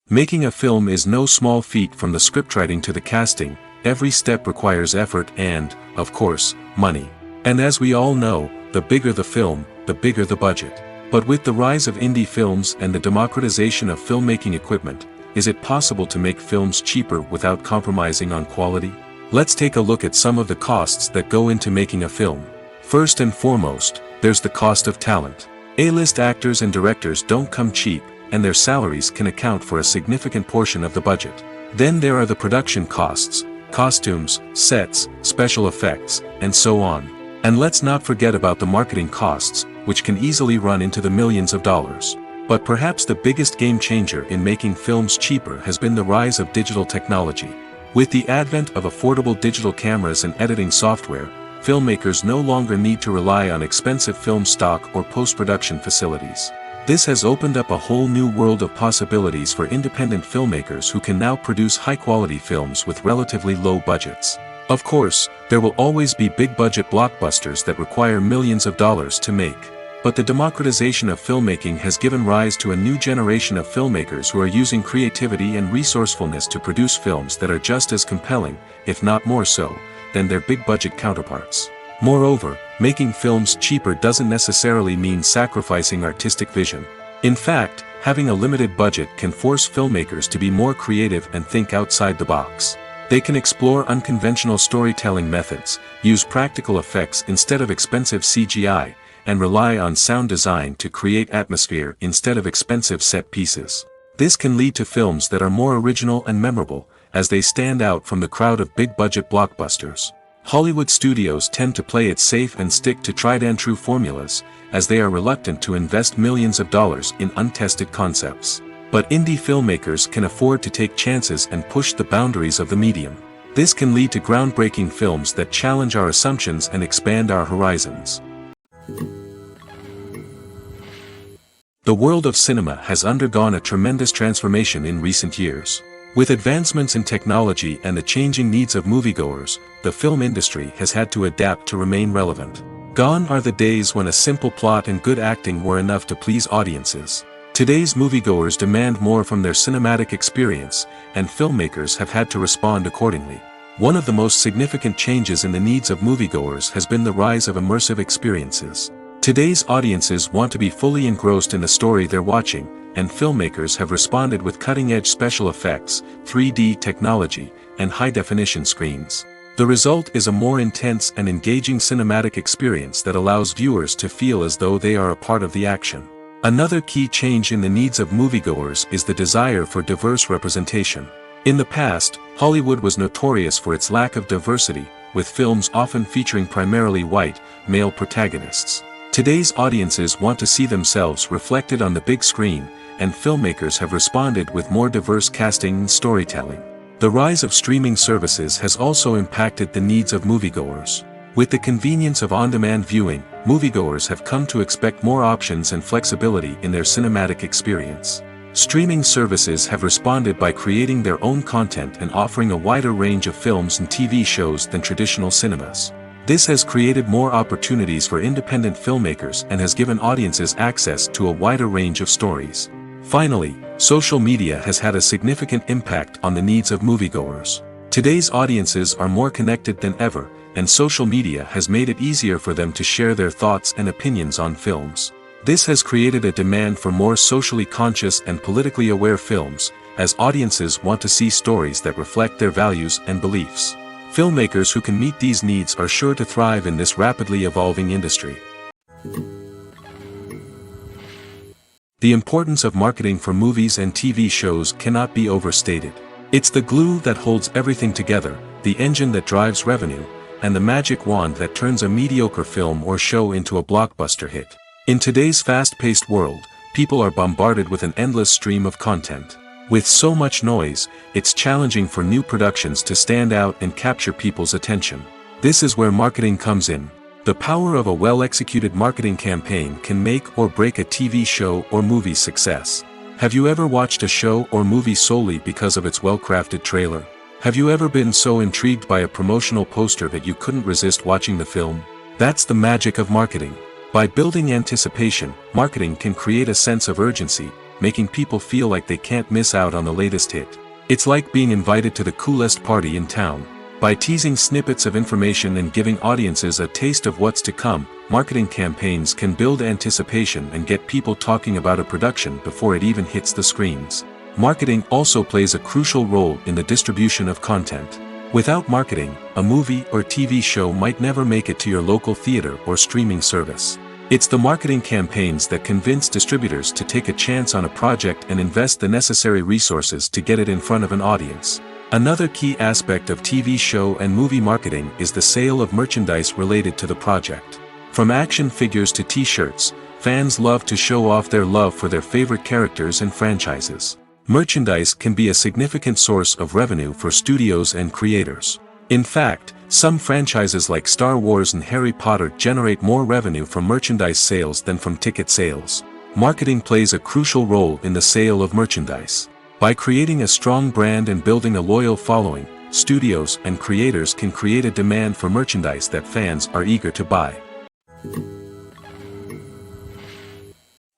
Making a film is no small feat. From the scriptwriting to the casting, every step requires effort and, of course, money. And as we all know, the bigger the film, the bigger the budget. But with the rise of indie films and the democratization of filmmaking equipment, is it possible to make films cheaper without compromising on quality? Let's take a look at some of the costs that go into making a film. First and foremost, there's the cost of talent. A-list actors and directors don't come cheap, and their salaries can account for a significant portion of the budget. Then there are the production costs, costumes, sets, special effects, and so on. And let's not forget about the marketing costs, which can easily run into the millions of dollars. But perhaps the biggest game changer in making films cheaper has been the rise of digital technology. With the advent of affordable digital cameras and editing software, filmmakers no longer need to rely on expensive film stock or post-production facilities. This has opened up a whole new world of possibilities for independent filmmakers who can now produce high-quality films with relatively low budgets. Of course, there will always be big-budget blockbusters that require millions of dollars to make. But the democratization of filmmaking has given rise to a new generation of filmmakers who are using creativity and resourcefulness to produce films that are just as compelling, if not more so, than their big-budget counterparts. Moreover, making films cheaper doesn't necessarily mean sacrificing artistic vision. In fact, having a limited budget can force filmmakers to be more creative and think outside the box. They can explore unconventional storytelling methods, use practical effects instead of expensive CGI, and rely on sound design to create atmosphere instead of expensive set pieces. This can lead to films that are more original and memorable, as they stand out from the crowd of big-budget blockbusters. Hollywood studios tend to play it safe and stick to tried-and-true formulas, as they are reluctant to invest millions of dollars in untested concepts. But indie filmmakers can afford to take chances and push the boundaries of the medium. This can lead to groundbreaking films that challenge our assumptions and expand our horizons. The world of cinema has undergone a tremendous transformation in recent years. With advancements in technology and the changing needs of moviegoers, the film industry has had to adapt to remain relevant. Gone are the days when a simple plot and good acting were enough to please audiences. Today's moviegoers demand more from their cinematic experience, and filmmakers have had to respond accordingly. One of the most significant changes in the needs of moviegoers has been the rise of immersive experiences. Today's audiences want to be fully engrossed in the story they're watching, and filmmakers have responded with cutting-edge special effects, 3D technology, and high-definition screens. The result is a more intense and engaging cinematic experience that allows viewers to feel as though they are a part of the action. Another key change in the needs of moviegoers is the desire for diverse representation. In the past, Hollywood was notorious for its lack of diversity, with films often featuring primarily white, male protagonists. Today's audiences want to see themselves reflected on the big screen, and filmmakers have responded with more diverse casting and storytelling. The rise of streaming services has also impacted the needs of moviegoers. With the convenience of on-demand viewing, moviegoers have come to expect more options and flexibility in their cinematic experience. Streaming services have responded by creating their own content and offering a wider range of films and TV shows than traditional cinemas. This has created more opportunities for independent filmmakers and has given audiences access to a wider range of stories. Finally, social media has had a significant impact on the needs of moviegoers. Today's audiences are more connected than ever, and social media has made it easier for them to share their thoughts and opinions on films. This has created a demand for more socially conscious and politically aware films, as audiences want to see stories that reflect their values and beliefs. Filmmakers who can meet these needs are sure to thrive in this rapidly evolving industry. The importance of marketing for movies and TV shows cannot be overstated. It's the glue that holds everything together, the engine that drives revenue, and the magic wand that turns a mediocre film or show into a blockbuster hit. In today's fast-paced world, people are bombarded with an endless stream of content. With so much noise, it's challenging for new productions to stand out and capture people's attention. This is where marketing comes in. The power of a well-executed marketing campaign can make or break a TV show or movie's success. Have you ever watched a show or movie solely because of its well-crafted trailer? Have you ever been so intrigued by a promotional poster that you couldn't resist watching the film? That's the magic of marketing. By building anticipation, marketing can create a sense of urgency, making people feel like they can't miss out on the latest hit. It's like being invited to the coolest party in town. By teasing snippets of information and giving audiences a taste of what's to come, marketing campaigns can build anticipation and get people talking about a production before it even hits the screens. Marketing also plays a crucial role in the distribution of content. Without marketing, a movie or TV show might never make it to your local theater or streaming service. It's the marketing campaigns that convince distributors to take a chance on a project and invest the necessary resources to get it in front of an audience. Another key aspect of TV show and movie marketing is the sale of merchandise related to the project. From action figures to t-shirts, fans love to show off their love for their favorite characters and franchises. Merchandise can be a significant source of revenue for studios and creators. In fact, some franchises like Star Wars and Harry Potter generate more revenue from merchandise sales than from ticket sales. Marketing plays a crucial role in the sale of merchandise. By creating a strong brand and building a loyal following, studios and creators can create a demand for merchandise that fans are eager to buy.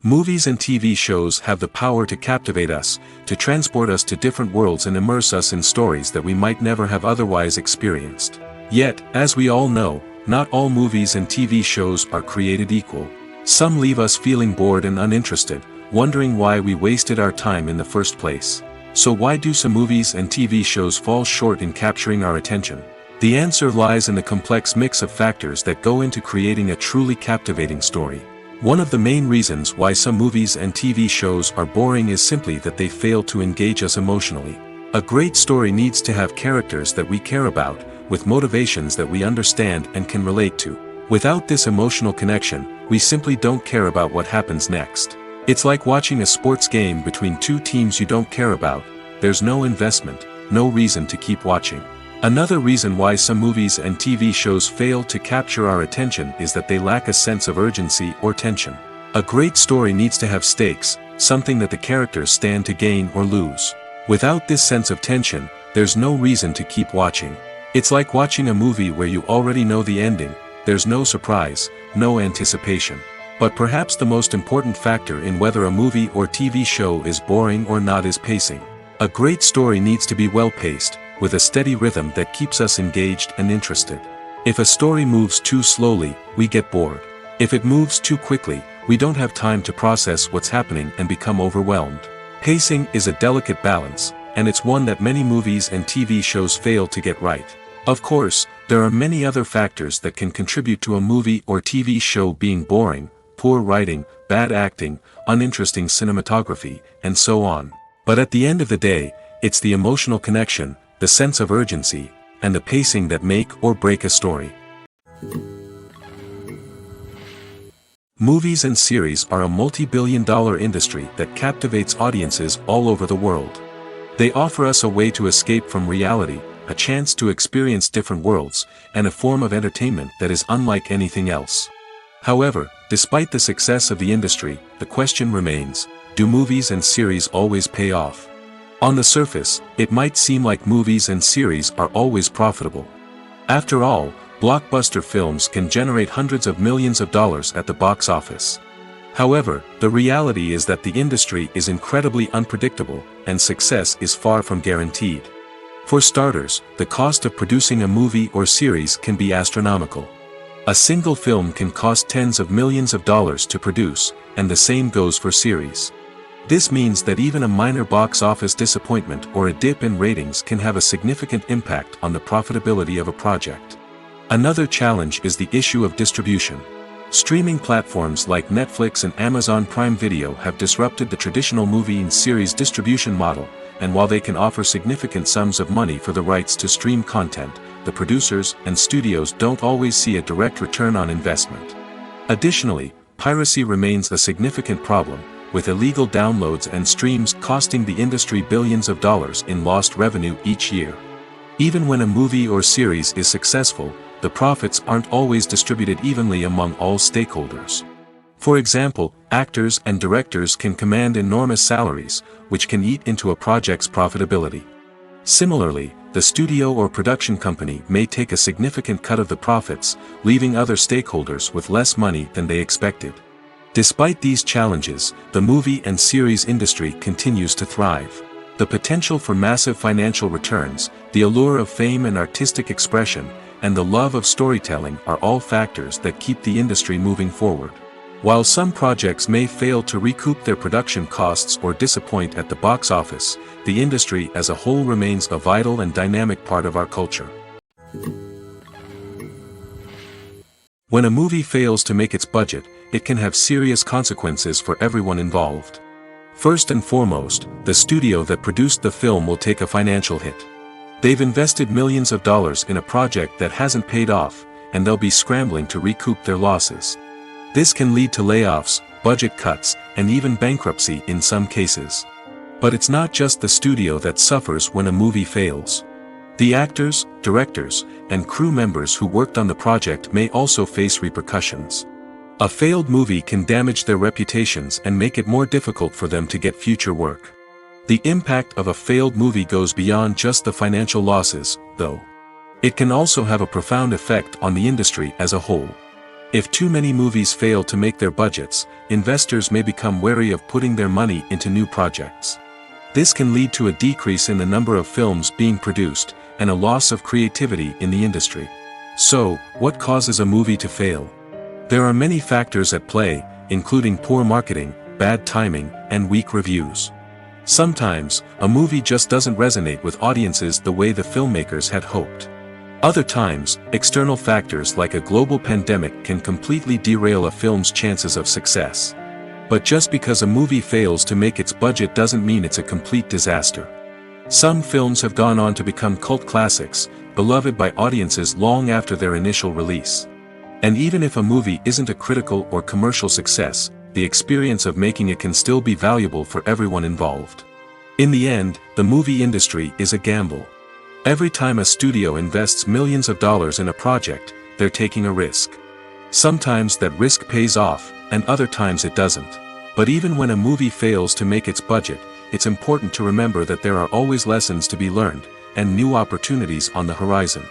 Movies and TV shows have the power to captivate us, to transport us to different worlds and immerse us in stories that we might never have otherwise experienced. Yet, as we all know, not all movies and TV shows are created equal. Some leave us feeling bored and uninterested, wondering why we wasted our time in the first place. So why do some movies and TV shows fall short in capturing our attention? The answer lies in the complex mix of factors that go into creating a truly captivating story. One of the main reasons why some movies and TV shows are boring is simply that they fail to engage us emotionally. A great story needs to have characters that we care about, with motivations that we understand and can relate to. Without this emotional connection, we simply don't care about what happens next. It's like watching a sports game between two teams you don't care about. There's no investment, no reason to keep watching. Another reason why some movies and TV shows fail to capture our attention is that they lack a sense of urgency or tension. A great story needs to have stakes, something that the characters stand to gain or lose. Without this sense of tension, there's no reason to keep watching. It's like watching a movie where you already know the ending. There's no surprise, no anticipation. But perhaps the most important factor in whether a movie or TV show is boring or not is pacing. A great story needs to be well-paced, with a steady rhythm that keeps us engaged and interested. If a story moves too slowly, we get bored. If it moves too quickly, we don't have time to process what's happening and become overwhelmed. Pacing is a delicate balance, and it's one that many movies and TV shows fail to get right. Of course, there are many other factors that can contribute to a movie or TV show being boring: poor writing, bad acting, uninteresting cinematography, and so on. But at the end of the day, it's the emotional connection, the sense of urgency, and the pacing that make or break a story. Movies and series are a multi-billion-dollar industry that captivates audiences all over the world. They offer us a way to escape from reality, a chance to experience different worlds, and a form of entertainment that is unlike anything else. However, despite the success of the industry, the question remains: do movies and series always pay off? On the surface, it might seem like movies and series are always profitable. After all, blockbuster films can generate hundreds of millions of dollars at the box office. However, the reality is that the industry is incredibly unpredictable, and success is far from guaranteed. For starters, the cost of producing a movie or series can be astronomical. A single film can cost tens of millions of dollars to produce, and the same goes for series. This means that even a minor box office disappointment or a dip in ratings can have a significant impact on the profitability of a project. Another challenge is the issue of distribution. Streaming platforms like Netflix and Amazon Prime Video have disrupted the traditional movie and series distribution model, and while they can offer significant sums of money for the rights to stream content, the producers and studios don't always see a direct return on investment. Additionally, piracy remains a significant problem, with illegal downloads and streams costing the industry billions of dollars in lost revenue each year. Even when a movie or series is successful, the profits aren't always distributed evenly among all stakeholders. For example, actors and directors can command enormous salaries, which can eat into a project's profitability. Similarly, the studio or production company may take a significant cut of the profits, leaving other stakeholders with less money than they expected. Despite these challenges, the movie and series industry continues to thrive. The potential for massive financial returns, the allure of fame and artistic expression, and the love of storytelling are all factors that keep the industry moving forward. While some projects may fail to recoup their production costs or disappoint at the box office, the industry as a whole remains a vital and dynamic part of our culture. When a movie fails to make its budget, it can have serious consequences for everyone involved. First and foremost, the studio that produced the film will take a financial hit. They've invested millions of dollars in a project that hasn't paid off, and they'll be scrambling to recoup their losses. This can lead to layoffs, budget cuts, and even bankruptcy in some cases. But it's not just the studio that suffers when a movie fails. The actors, directors, and crew members who worked on the project may also face repercussions. A failed movie can damage their reputations and make it more difficult for them to get future work. The impact of a failed movie goes beyond just the financial losses, though. It can also have a profound effect on the industry as a whole. If too many movies fail to make their budgets, investors may become wary of putting their money into new projects. This can lead to a decrease in the number of films being produced, and a loss of creativity in the industry. So, what causes a movie to fail? There are many factors at play, including poor marketing, bad timing, and weak reviews. Sometimes, a movie just doesn't resonate with audiences the way the filmmakers had hoped. Other times, external factors like a global pandemic can completely derail a film's chances of success. But just because a movie fails to make its budget doesn't mean it's a complete disaster. Some films have gone on to become cult classics, beloved by audiences long after their initial release. And even if a movie isn't a critical or commercial success, the experience of making it can still be valuable for everyone involved. In the end, the movie industry is a gamble. Every time a studio invests millions of dollars in a project, they're taking a risk. Sometimes that risk pays off, and other times it doesn't. But even when a movie fails to make its budget, it's important to remember that there are always lessons to be learned, and new opportunities on the horizon.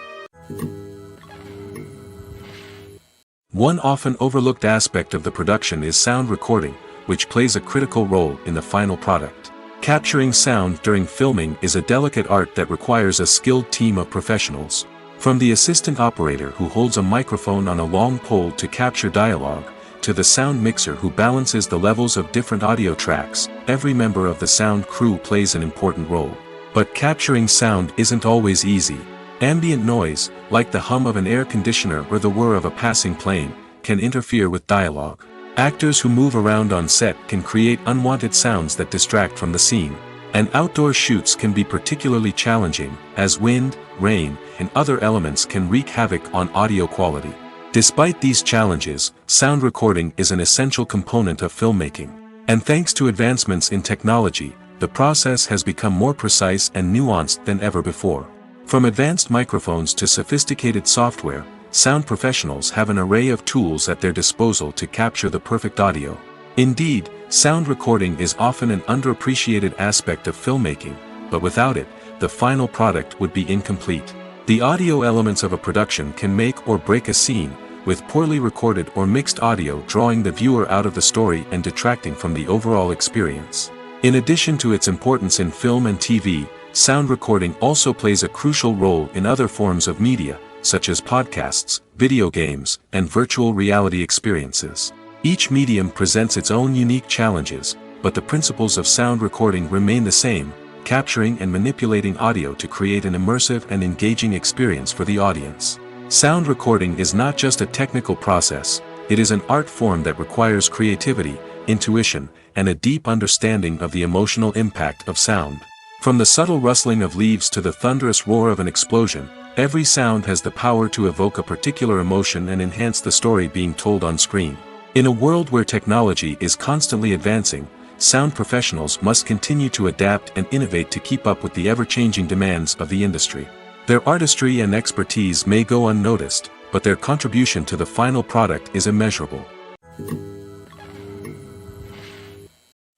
One often overlooked aspect of the production is sound recording, which plays a critical role in the final product. Capturing sound during filming is a delicate art that requires a skilled team of professionals. From the assistant operator who holds a microphone on a long pole to capture dialogue, to the sound mixer who balances the levels of different audio tracks, every member of the sound crew plays an important role. But capturing sound isn't always easy. Ambient noise, like the hum of an air conditioner or the whir of a passing plane, can interfere with dialogue. Actors who move around on set can create unwanted sounds that distract from the scene. And outdoor shoots can be particularly challenging, as wind, rain, and other elements can wreak havoc on audio quality. Despite these challenges, sound recording is an essential component of filmmaking. And thanks to advancements in technology, the process has become more precise and nuanced than ever before. From advanced microphones to sophisticated software, sound professionals have an array of tools at their disposal to capture the perfect audio. Indeed, sound recording is often an underappreciated aspect of filmmaking, but without it, the final product would be incomplete. The audio elements of a production can make or break a scene, with poorly recorded or mixed audio drawing the viewer out of the story and detracting from the overall experience. In addition to its importance in film and TV, sound recording also plays a crucial role in other forms of media, such as podcasts, video games, and virtual reality experiences. Each medium presents its own unique challenges, but the principles of sound recording remain the same, capturing and manipulating audio to create an immersive and engaging experience for the audience. Sound recording is not just a technical process, it is an art form that requires creativity, intuition, and a deep understanding of the emotional impact of sound. From the subtle rustling of leaves to the thunderous roar of an explosion, every sound has the power to evoke a particular emotion and enhance the story being told on screen. In a world where technology is constantly advancing, sound professionals must continue to adapt and innovate to keep up with the ever-changing demands of the industry. Their artistry and expertise may go unnoticed, but their contribution to the final product is immeasurable.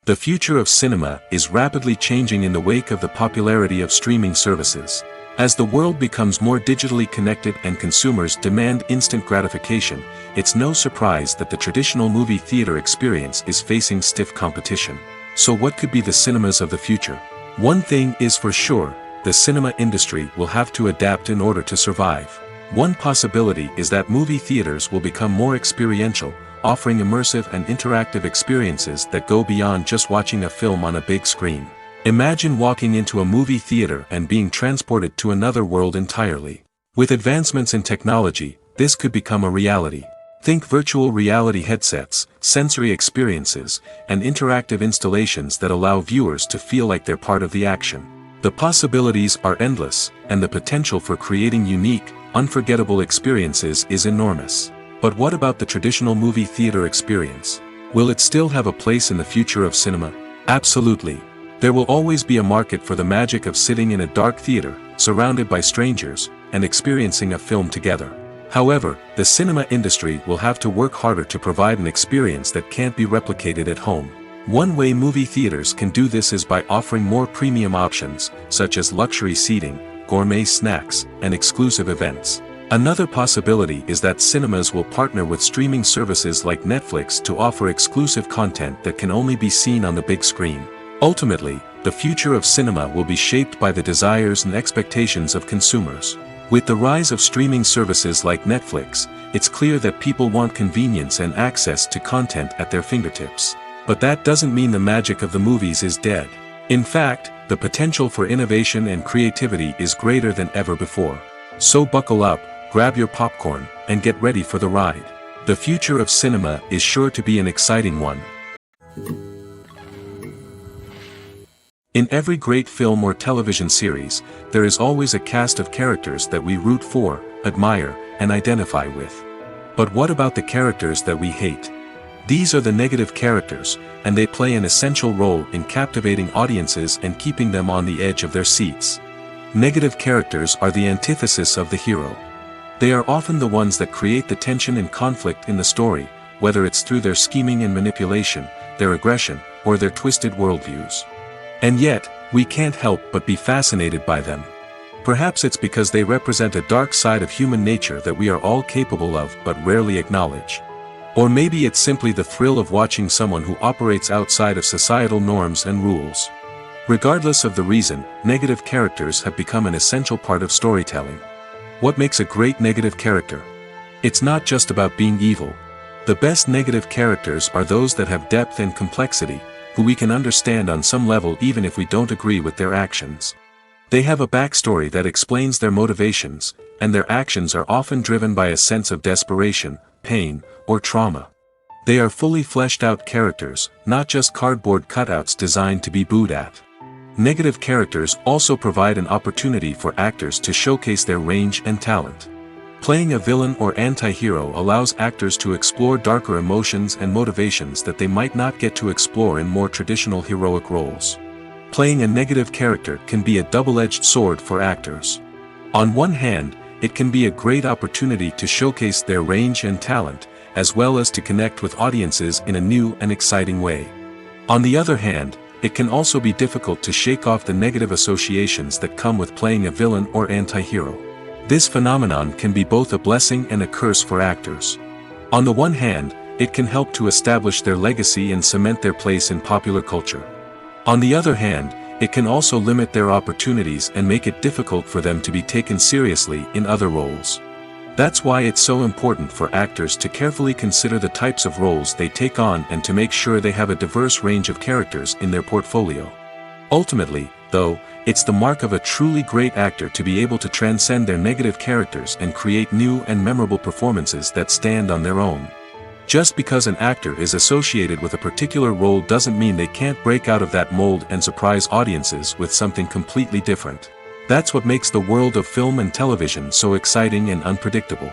The future of cinema is rapidly changing in the wake of the popularity of streaming services. As the world becomes more digitally connected and consumers demand instant gratification, it's no surprise that the traditional movie theater experience is facing stiff competition. So what could be the cinemas of the future? One thing is for sure, the cinema industry will have to adapt in order to survive. One possibility is that movie theaters will become more experiential, offering immersive and interactive experiences that go beyond just watching a film on a big screen. Imagine walking into a movie theater and being transported to another world entirely. With advancements in technology, this could become a reality. Think virtual reality headsets, sensory experiences, and interactive installations that allow viewers to feel like they're part of the action. The possibilities are endless, and the potential for creating unique, unforgettable experiences is enormous. But what about the traditional movie theater experience? Will it still have a place in the future of cinema? Absolutely. There will always be a market for the magic of sitting in a dark theater, surrounded by strangers, and experiencing a film together. However, the cinema industry will have to work harder to provide an experience that can't be replicated at home. One way movie theaters can do this is by offering more premium options, such as luxury seating, gourmet snacks, and exclusive events. Another possibility is that cinemas will partner with streaming services like Netflix to offer exclusive content that can only be seen on the big screen. Ultimately, the future of cinema will be shaped by the desires and expectations of consumers. With the rise of streaming services like Netflix, it's clear that people want convenience and access to content at their fingertips. But that doesn't mean the magic of the movies is dead. In fact, the potential for innovation and creativity is greater than ever before. So buckle up, grab your popcorn, and get ready for the ride. The future of cinema is sure to be an exciting one. In every great film or television series, there is always a cast of characters that we root for, admire, and identify with. But what about the characters that we hate? These are the negative characters, and they play an essential role in captivating audiences and keeping them on the edge of their seats. Negative characters are the antithesis of the hero. They are often the ones that create the tension and conflict in the story, whether it's through their scheming and manipulation, their aggression, or their twisted worldviews. And yet, we can't help but be fascinated by them. Perhaps it's because they represent a dark side of human nature that we are all capable of but rarely acknowledge. Or maybe it's simply the thrill of watching someone who operates outside of societal norms and rules. Regardless of the reason, negative characters have become an essential part of storytelling. What makes a great negative character? It's not just about being evil. The best negative characters are those that have depth and complexity, who we can understand on some level even if we don't agree with their actions. They have a backstory that explains their motivations, and their actions are often driven by a sense of desperation, pain, or trauma. They are fully fleshed out characters, not just cardboard cutouts designed to be booed at. Negative characters also provide an opportunity for actors to showcase their range and talent. Playing a villain or anti-hero allows actors to explore darker emotions and motivations that they might not get to explore in more traditional heroic roles. Playing a negative character can be a double-edged sword for actors. On one hand, it can be a great opportunity to showcase their range and talent, as well as to connect with audiences in a new and exciting way. On the other hand, it can also be difficult to shake off the negative associations that come with playing a villain or anti-hero. This phenomenon can be both a blessing and a curse for actors. On the one hand, it can help to establish their legacy and cement their place in popular culture. On the other hand, it can also limit their opportunities and make it difficult for them to be taken seriously in other roles. That's why it's so important for actors to carefully consider the types of roles they take on and to make sure they have a diverse range of characters in their portfolio. Ultimately, though, it's the mark of a truly great actor to be able to transcend their negative characters and create new and memorable performances that stand on their own. Just because an actor is associated with a particular role doesn't mean they can't break out of that mold and surprise audiences with something completely different. That's what makes the world of film and television so exciting and unpredictable.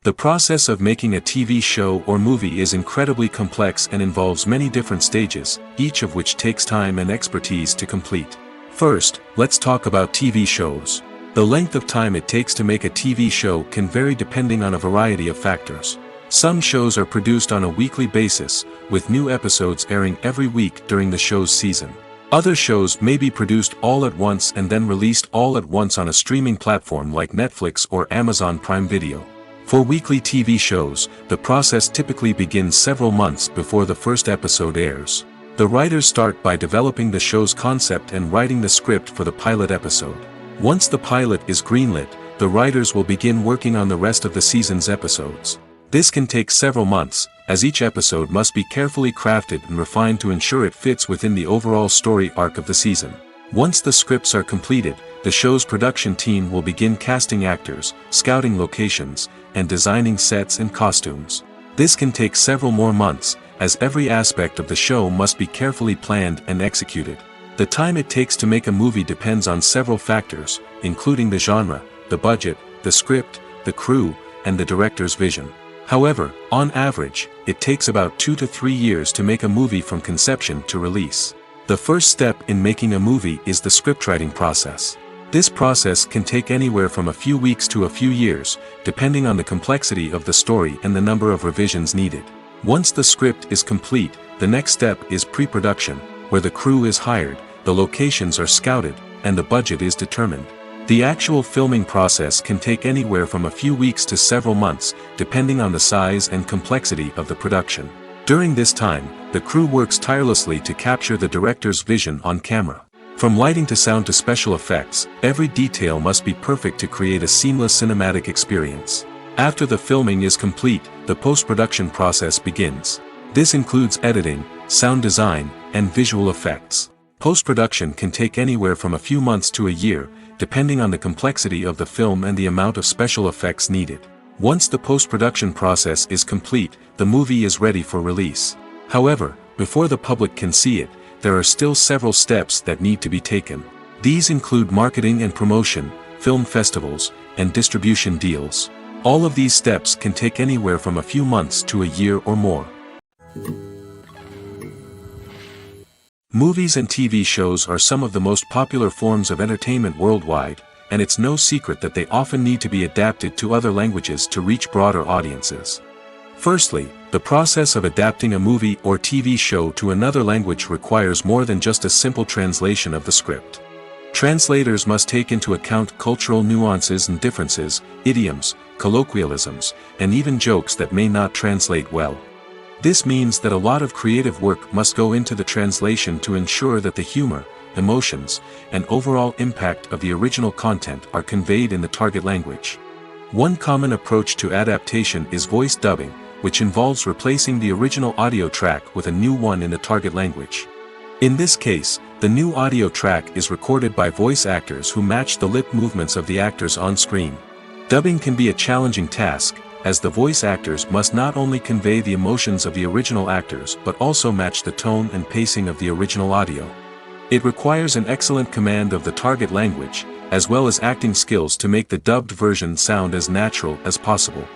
The process of making a TV show or movie is incredibly complex and involves many different stages, each of which takes time and expertise to complete. First, let's talk about TV shows. The length of time it takes to make a TV show can vary depending on a variety of factors. Some shows are produced on a weekly basis, with new episodes airing every week during the show's season. Other shows may be produced all at once and then released all at once on a streaming platform like Netflix or Amazon Prime Video. For weekly TV shows, the process typically begins several months before the first episode airs. The writers start by developing the show's concept and writing the script for the pilot episode. Once the pilot is greenlit, the writers will begin working on the rest of the season's episodes. This can take several months, as each episode must be carefully crafted and refined to ensure it fits within the overall story arc of the season. Once the scripts are completed, the show's production team will begin casting actors, scouting locations, and designing sets and costumes. This can take several more months, as every aspect of the show must be carefully planned and executed. The time it takes to make a movie depends on several factors, including the genre, the budget, the script, the crew, and the director's vision. However, on average, it takes about 2 to 3 years to make a movie from conception to release. The first step in making a movie is the scriptwriting process. This process can take anywhere from a few weeks to a few years, depending on the complexity of the story and the number of revisions needed. Once the script is complete, the next step is pre-production, where the crew is hired, the locations are scouted, and the budget is determined. The actual filming process can take anywhere from a few weeks to several months, depending on the size and complexity of the production. During this time, the crew works tirelessly to capture the director's vision on camera. From lighting to sound to special effects, every detail must be perfect to create a seamless cinematic experience. After the filming is complete, the post-production process begins. This includes editing, sound design, and visual effects. Post-production can take anywhere from a few months to a year, depending on the complexity of the film and the amount of special effects needed. Once the post-production process is complete, the movie is ready for release. However, before the public can see it, there are still several steps that need to be taken. These include marketing and promotion, film festivals, and distribution deals. All of these steps can take anywhere from a few months to a year or more. Movies and TV shows are some of the most popular forms of entertainment worldwide, and it's no secret that they often need to be adapted to other languages to reach broader audiences. Firstly, the process of adapting a movie or TV show to another language requires more than just a simple translation of the script. Translators must take into account cultural nuances and differences, idioms, colloquialisms, and even jokes that may not translate well. This means that a lot of creative work must go into the translation to ensure that the humor, emotions, and overall impact of the original content are conveyed in the target language. One common approach to adaptation is voice dubbing, which involves replacing the original audio track with a new one in the target language. In this case, the new audio track is recorded by voice actors who match the lip movements of the actors on screen. Dubbing can be a challenging task, as the voice actors must not only convey the emotions of the original actors but also match the tone and pacing of the original audio. It requires an excellent command of the target language, as well as acting skills to make the dubbed version sound as natural as possible.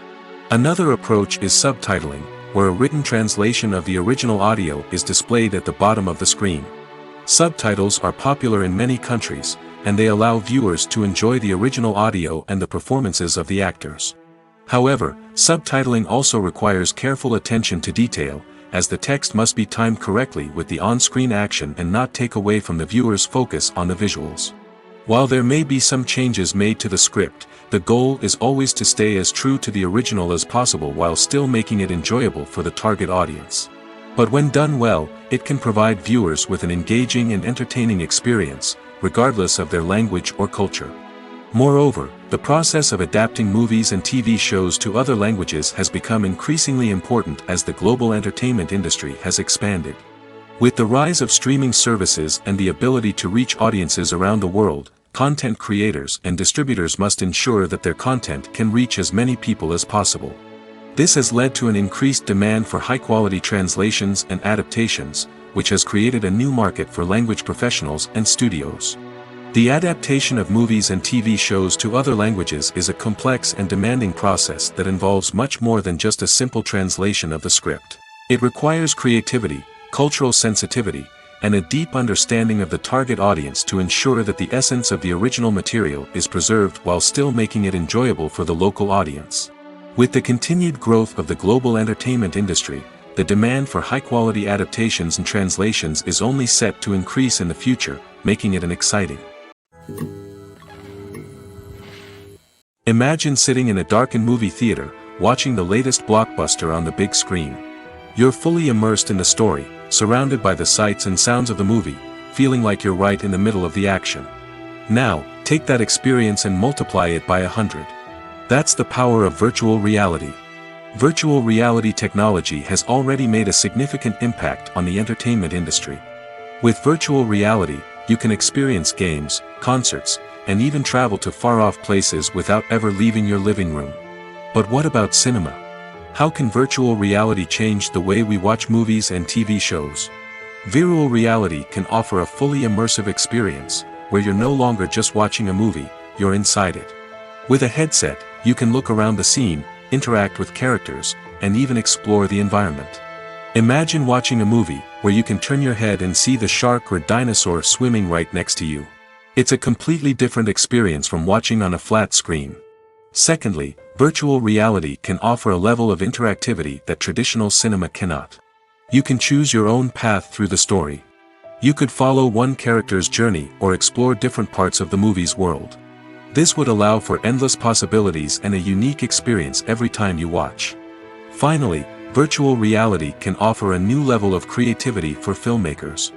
Another approach is subtitling, where a written translation of the original audio is displayed at the bottom of the screen. Subtitles are popular in many countries, and they allow viewers to enjoy the original audio and the performances of the actors. However, subtitling also requires careful attention to detail, as the text must be timed correctly with the on-screen action and not take away from the viewer's focus on the visuals. While there may be some changes made to the script, the goal is always to stay as true to the original as possible while still making it enjoyable for the target audience. But when done well, it can provide viewers with an engaging and entertaining experience, regardless of their language or culture. Moreover, the process of adapting movies and TV shows to other languages has become increasingly important as the global entertainment industry has expanded. With the rise of streaming services and the ability to reach audiences around the world, content creators and distributors must ensure that their content can reach as many people as possible. This has led to an increased demand for high-quality translations and adaptations, which has created a new market for language professionals and studios. The adaptation of movies and TV shows to other languages is a complex and demanding process that involves much more than just a simple translation of the script. It requires creativity, cultural sensitivity, and a deep understanding of the target audience to ensure that the essence of the original material is preserved while still making it enjoyable for the local audience. With the continued growth of the global entertainment industry, the demand for high-quality adaptations and translations is only set to increase in the future, making it an exciting. Imagine sitting in a darkened movie theater, watching the latest blockbuster on the big screen. You're fully immersed in the story, surrounded by the sights and sounds of the movie, feeling like you're right in the middle of the action. Now, take that experience and multiply it by 100. That's the power of virtual reality. Virtual reality technology has already made a significant impact on the entertainment industry. With virtual reality, you can experience games, concerts, and even travel to far-off places without ever leaving your living room. But what about cinema? How can virtual reality change the way we watch movies and TV shows? Virtual reality can offer a fully immersive experience, where you're no longer just watching a movie, you're inside it. With a headset, you can look around the scene, interact with characters, and even explore the environment. Imagine watching a movie, where you can turn your head and see the shark or dinosaur swimming right next to you. It's a completely different experience from watching on a flat screen. Secondly, virtual reality can offer a level of interactivity that traditional cinema cannot. You can choose your own path through the story. You could follow one character's journey or explore different parts of the movie's world. This would allow for endless possibilities and a unique experience every time you watch. Finally, virtual reality can offer a new level of creativity for filmmakers.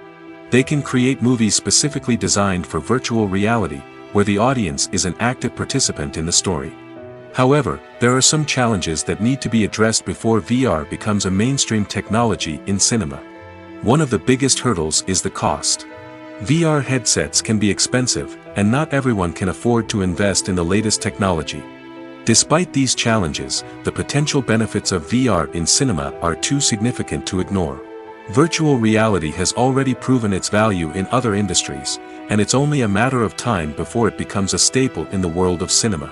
They can create movies specifically designed for virtual reality, where the audience is an active participant in the story. However, there are some challenges that need to be addressed before VR becomes a mainstream technology in cinema. One of the biggest hurdles is the cost. VR headsets can be expensive, and not everyone can afford to invest in the latest technology. Despite these challenges, the potential benefits of VR in cinema are too significant to ignore. Virtual reality has already proven its value in other industries, and it's only a matter of time before it becomes a staple in the world of cinema.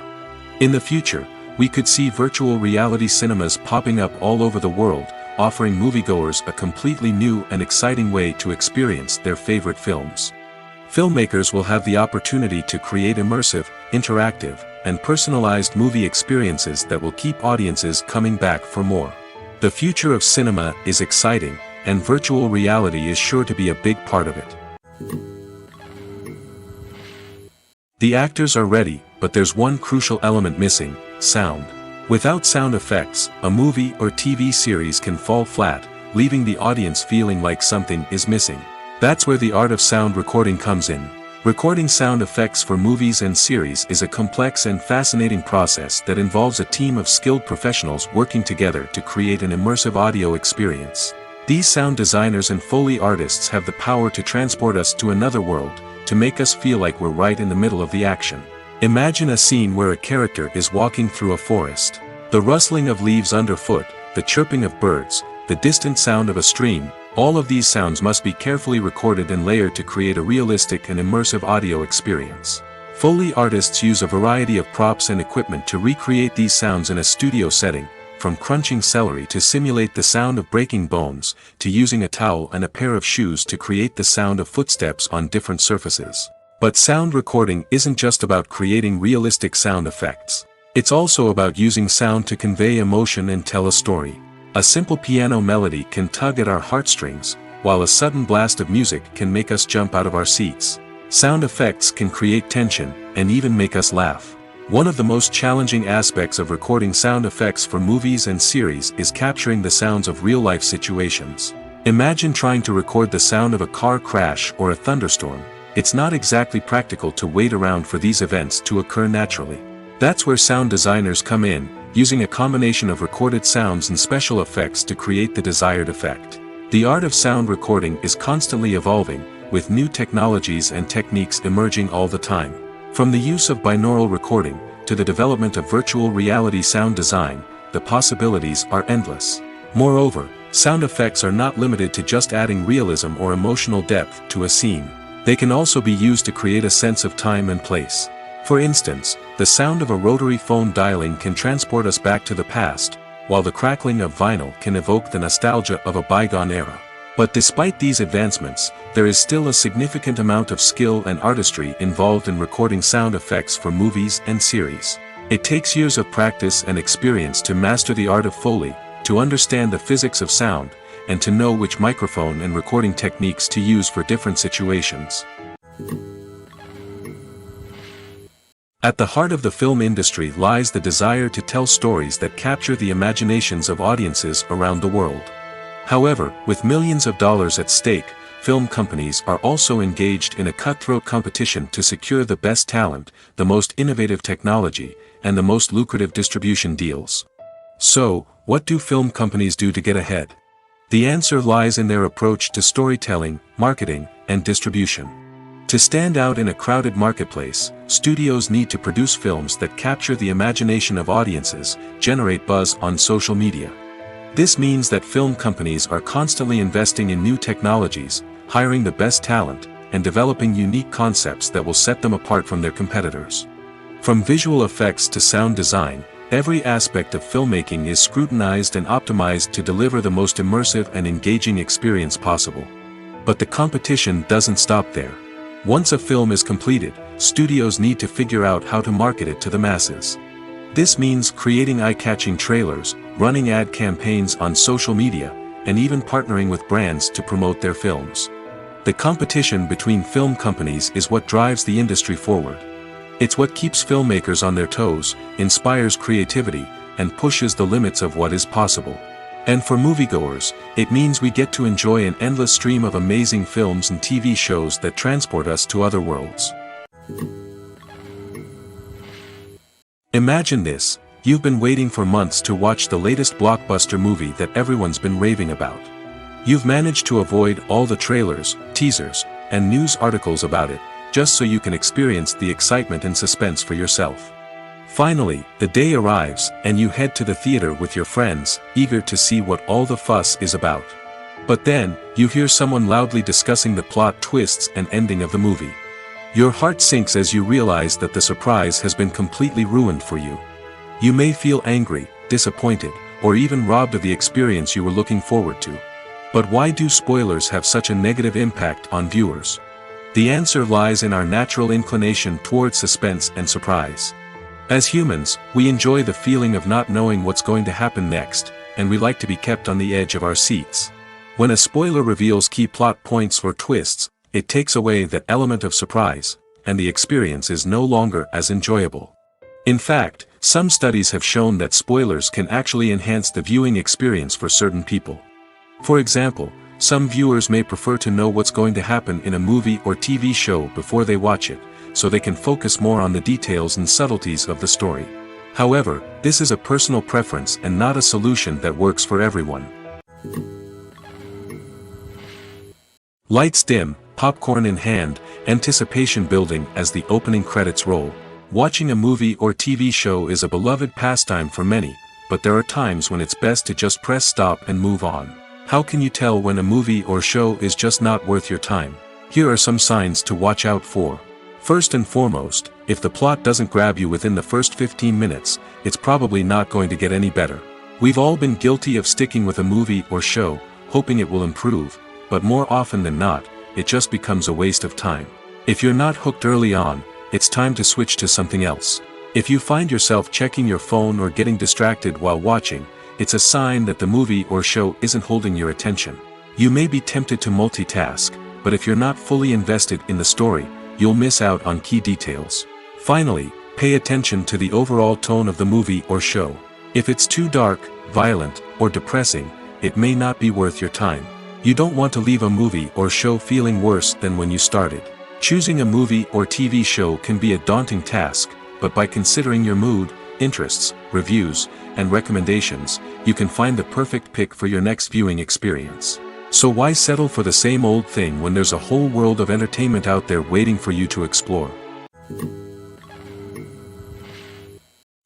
In the future, we could see virtual reality cinemas popping up all over the world, offering moviegoers a completely new and exciting way to experience their favorite films. Filmmakers will have the opportunity to create immersive, interactive, and personalized movie experiences that will keep audiences coming back for more. The future of cinema is exciting, and virtual reality is sure to be a big part of it. The actors are ready, but there's one crucial element missing: sound. Without sound effects, a movie or TV series can fall flat, leaving the audience feeling like something is missing. That's where the art of sound recording comes in. Recording sound effects for movies and series is a complex and fascinating process that involves a team of skilled professionals working together to create an immersive audio experience. These sound designers and Foley artists have the power to transport us to another world, to make us feel like we're right in the middle of the action. Imagine a scene where a character is walking through a forest. The rustling of leaves underfoot, the chirping of birds, the distant sound of a stream, all of these sounds must be carefully recorded and layered to create a realistic and immersive audio experience. Foley artists use a variety of props and equipment to recreate these sounds in a studio setting, from crunching celery to simulate the sound of breaking bones, to using a towel and a pair of shoes to create the sound of footsteps on different surfaces. But sound recording isn't just about creating realistic sound effects. It's also about using sound to convey emotion and tell a story. A simple piano melody can tug at our heartstrings, while a sudden blast of music can make us jump out of our seats. Sound effects can create tension, and even make us laugh. One of the most challenging aspects of recording sound effects for movies and series is capturing the sounds of real-life situations. Imagine trying to record the sound of a car crash or a thunderstorm. It's not exactly practical to wait around for these events to occur naturally. That's where sound designers come in, using a combination of recorded sounds and special effects to create the desired effect. The art of sound recording is constantly evolving, with new technologies and techniques emerging all the time. From the use of binaural recording, to the development of virtual reality sound design, the possibilities are endless. Moreover, sound effects are not limited to just adding realism or emotional depth to a scene. They can also be used to create a sense of time and place. For instance, the sound of a rotary phone dialing can transport us back to the past, while the crackling of vinyl can evoke the nostalgia of a bygone era. But despite these advancements, there is still a significant amount of skill and artistry involved in recording sound effects for movies and series. It takes years of practice and experience to master the art of Foley, to understand the physics of sound, and to know which microphone and recording techniques to use for different situations. At the heart of the film industry lies the desire to tell stories that capture the imaginations of audiences around the world. However, with millions of dollars at stake, film companies are also engaged in a cutthroat competition to secure the best talent, the most innovative technology, and the most lucrative distribution deals. So, what do film companies do to get ahead? The answer lies in their approach to storytelling, marketing, and distribution. To stand out in a crowded marketplace, studios need to produce films that capture the imagination of audiences, generate buzz on social media. This means that film companies are constantly investing in new technologies, hiring the best talent, and developing unique concepts that will set them apart from their competitors. From visual effects to sound design, every aspect of filmmaking is scrutinized and optimized to deliver the most immersive and engaging experience possible. But the competition doesn't stop there. Once a film is completed, studios need to figure out how to market it to the masses. This means creating eye-catching trailers, running ad campaigns on social media, and even partnering with brands to promote their films. The competition between film companies is what drives the industry forward. It's what keeps filmmakers on their toes, inspires creativity, and pushes the limits of what is possible. And for moviegoers, it means we get to enjoy an endless stream of amazing films and TV shows that transport us to other worlds. Imagine this: you've been waiting for months to watch the latest blockbuster movie that everyone's been raving about. You've managed to avoid all the trailers, teasers, and news articles about it, just so you can experience the excitement and suspense for yourself. Finally, the day arrives, and you head to the theater with your friends, eager to see what all the fuss is about. But then, you hear someone loudly discussing the plot twists and ending of the movie. Your heart sinks as you realize that the surprise has been completely ruined for you. You may feel angry, disappointed, or even robbed of the experience you were looking forward to. But why do spoilers have such a negative impact on viewers? The answer lies in our natural inclination toward suspense and surprise. As humans, we enjoy the feeling of not knowing what's going to happen next, and we like to be kept on the edge of our seats. When a spoiler reveals key plot points or twists, it takes away that element of surprise, and the experience is no longer as enjoyable. In fact, some studies have shown that spoilers can actually enhance the viewing experience for certain people. For example, some viewers may prefer to know what's going to happen in a movie or TV show before they watch it, so they can focus more on the details and subtleties of the story. However, this is a personal preference and not a solution that works for everyone. Lights dim, popcorn in hand, anticipation building as the opening credits roll. Watching a movie or TV show is a beloved pastime for many, but there are times when it's best to just press stop and move on. How can you tell when a movie or show is just not worth your time? Here are some signs to watch out for. First and foremost, if the plot doesn't grab you within the first 15 minutes, it's probably not going to get any better. We've all been guilty of sticking with a movie or show, hoping it will improve, but more often than not, it just becomes a waste of time. If you're not hooked early on, it's time to switch to something else. If you find yourself checking your phone or getting distracted while watching, it's a sign that the movie or show isn't holding your attention. You may be tempted to multitask, but if you're not fully invested in the story, you'll miss out on key details. Finally, pay attention to the overall tone of the movie or show. If it's too dark, violent, or depressing, it may not be worth your time. You don't want to leave a movie or show feeling worse than when you started. Choosing a movie or TV show can be a daunting task, but by considering your mood, interests, reviews, and recommendations, you can find the perfect pick for your next viewing experience. So why settle for the same old thing when there's a whole world of entertainment out there waiting for you to explore?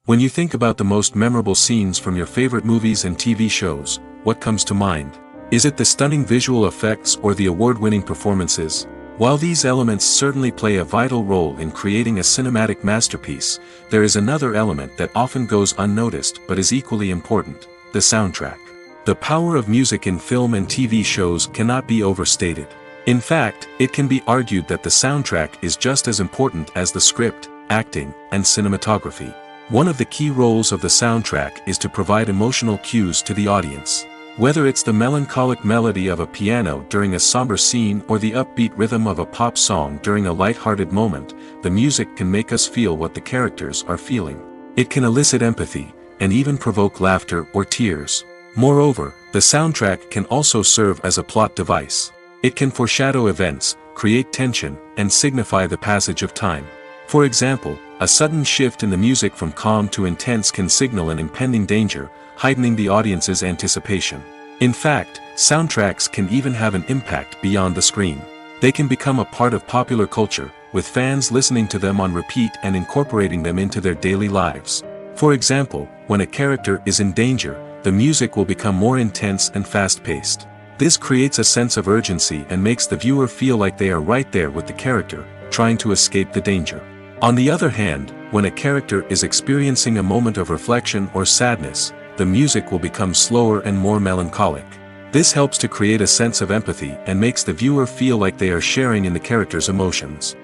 When you think about the most memorable scenes from your favorite movies and TV shows, what comes to mind? Is it the stunning visual effects or the award-winning performances? While these elements certainly play a vital role in creating a cinematic masterpiece, there is another element that often goes unnoticed but is equally important: the soundtrack. The power of music in film and TV shows cannot be overstated. In fact, it can be argued that the soundtrack is just as important as the script, acting, and cinematography. One of the key roles of the soundtrack is to provide emotional cues to the audience. Whether it's the melancholic melody of a piano during a somber scene or the upbeat rhythm of a pop song during a light-hearted moment, the music can make us feel what the characters are feeling. It can elicit empathy, and even provoke laughter or tears. Moreover, the soundtrack can also serve as a plot device. It can foreshadow events, create tension, and signify the passage of time. For example, a sudden shift in the music from calm to intense can signal an impending danger, heightening the audience's anticipation. In fact, soundtracks can even have an impact beyond the screen. They can become a part of popular culture, with fans listening to them on repeat and incorporating them into their daily lives. For example, when a character is in danger, the music will become more intense and fast-paced. This creates a sense of urgency and makes the viewer feel like they are right there with the character, trying to escape the danger. On the other hand, when a character is experiencing a moment of reflection or sadness, the music will become slower and more melancholic. This helps to create a sense of empathy and makes the viewer feel like they are sharing in the character's emotions.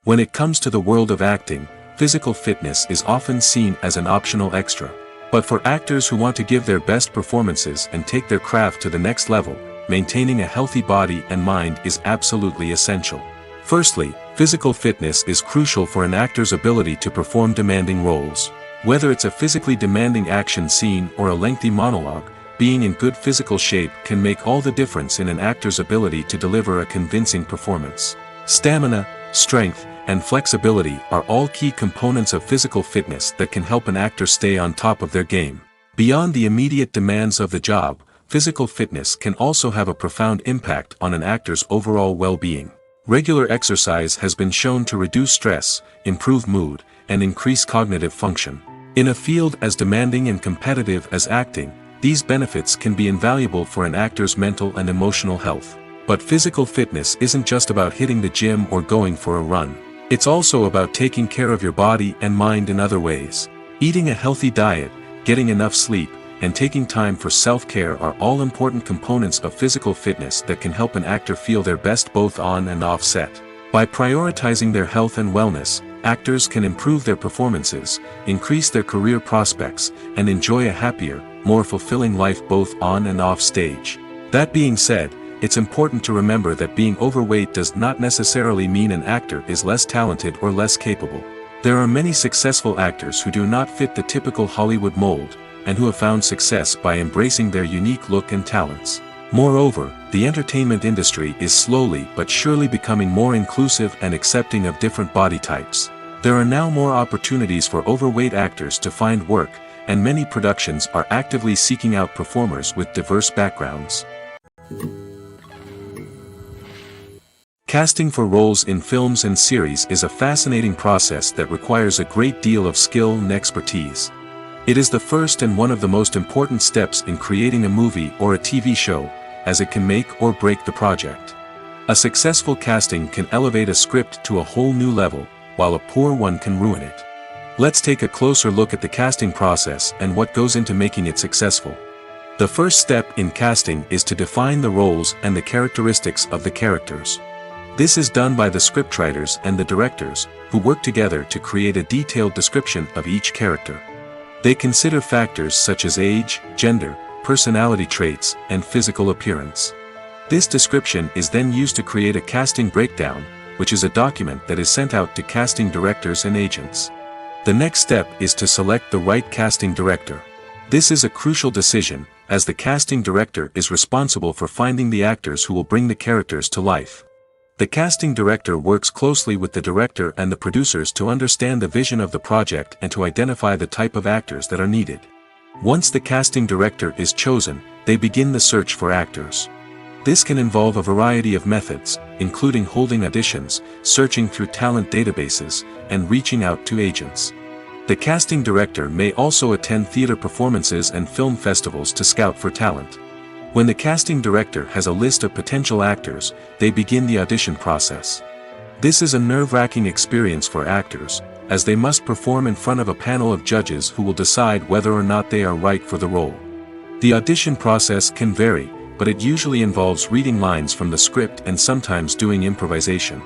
When it comes to the world of acting, physical fitness is often seen as an optional extra. But for actors who want to give their best performances and take their craft to the next level, maintaining a healthy body and mind is absolutely essential. Firstly, physical fitness is crucial for an actor's ability to perform demanding roles. Whether it's a physically demanding action scene or a lengthy monologue, being in good physical shape can make all the difference in an actor's ability to deliver a convincing performance. Stamina, strength, and flexibility are all key components of physical fitness that can help an actor stay on top of their game. Beyond the immediate demands of the job, physical fitness can also have a profound impact on an actor's overall well-being. Regular exercise has been shown to reduce stress, improve mood, and increase cognitive function. In a field as demanding and competitive as acting, These benefits can be invaluable for an actor's mental and emotional health. But physical fitness isn't just about hitting the gym or going for a run. It's also about taking care of your body and mind in other ways. Eating a healthy diet, getting enough sleep, and taking time for self-care are all important components of physical fitness that can help an actor feel their best both on and off set. By prioritizing their health and wellness, actors can improve their performances, increase their career prospects, and enjoy a happier, more fulfilling life both on and off stage. That being said, it's important to remember that being overweight does not necessarily mean an actor is less talented or less capable. There are many successful actors who do not fit the typical Hollywood mold, and who have found success by embracing their unique look and talents. Moreover, the entertainment industry is slowly but surely becoming more inclusive and accepting of different body types. There are now more opportunities for overweight actors to find work, and many productions are actively seeking out performers with diverse backgrounds. Casting for roles in films and series is a fascinating process that requires a great deal of skill and expertise. It is the first and one of the most important steps in creating a movie or a TV show, as it can make or break the project. A successful casting can elevate a script to a whole new level, while a poor one can ruin it. Let's take a closer look at the casting process and what goes into making it successful. The first step in casting is to define the roles and the characteristics of the characters. This is done by the scriptwriters and the directors, who work together to create a detailed description of each character. They consider factors such as age, gender, personality traits, and physical appearance. This description is then used to create a casting breakdown, which is a document that is sent out to casting directors and agents. The next step is to select the right casting director. This is a crucial decision, as the casting director is responsible for finding the actors who will bring the characters to life. The casting director works closely with the director and the producers to understand the vision of the project and to identify the type of actors that are needed. Once the casting director is chosen, they begin the search for actors. This can involve a variety of methods, including holding auditions, searching through talent databases, and reaching out to agents. The casting director may also attend theater performances and film festivals to scout for talent. When the casting director has a list of potential actors, they begin the audition process. This is a nerve-wracking experience for actors, as they must perform in front of a panel of judges who will decide whether or not they are right for the role. The audition process can vary, but it usually involves reading lines from the script and sometimes doing improvisation.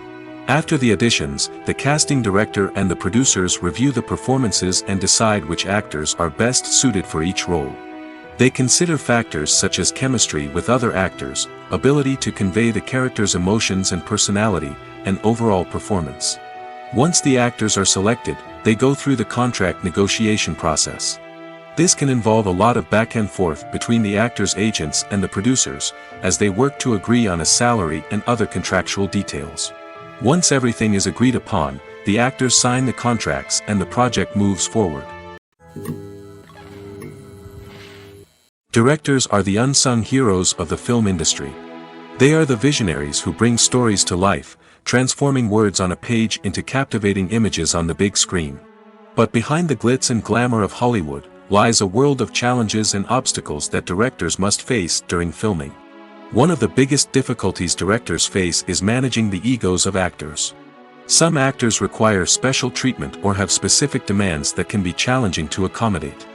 After the auditions, the casting director and the producers review the performances and decide which actors are best suited for each role. They consider factors such as chemistry with other actors, ability to convey the character's emotions and personality, and overall performance. Once the actors are selected, they go through the contract negotiation process. This can involve a lot of back and forth between the actors' agents and the producers, as they work to agree on a salary and other contractual details. Once everything is agreed upon, the actors sign the contracts and the project moves forward. Directors are the unsung heroes of the film industry. They are the visionaries who bring stories to life, transforming words on a page into captivating images on the big screen. But behind the glitz and glamour of Hollywood, lies a world of challenges and obstacles that directors must face during filming. One of the biggest difficulties directors face is managing the egos of actors. Some actors require special treatment or have specific demands that can be challenging to accommodate.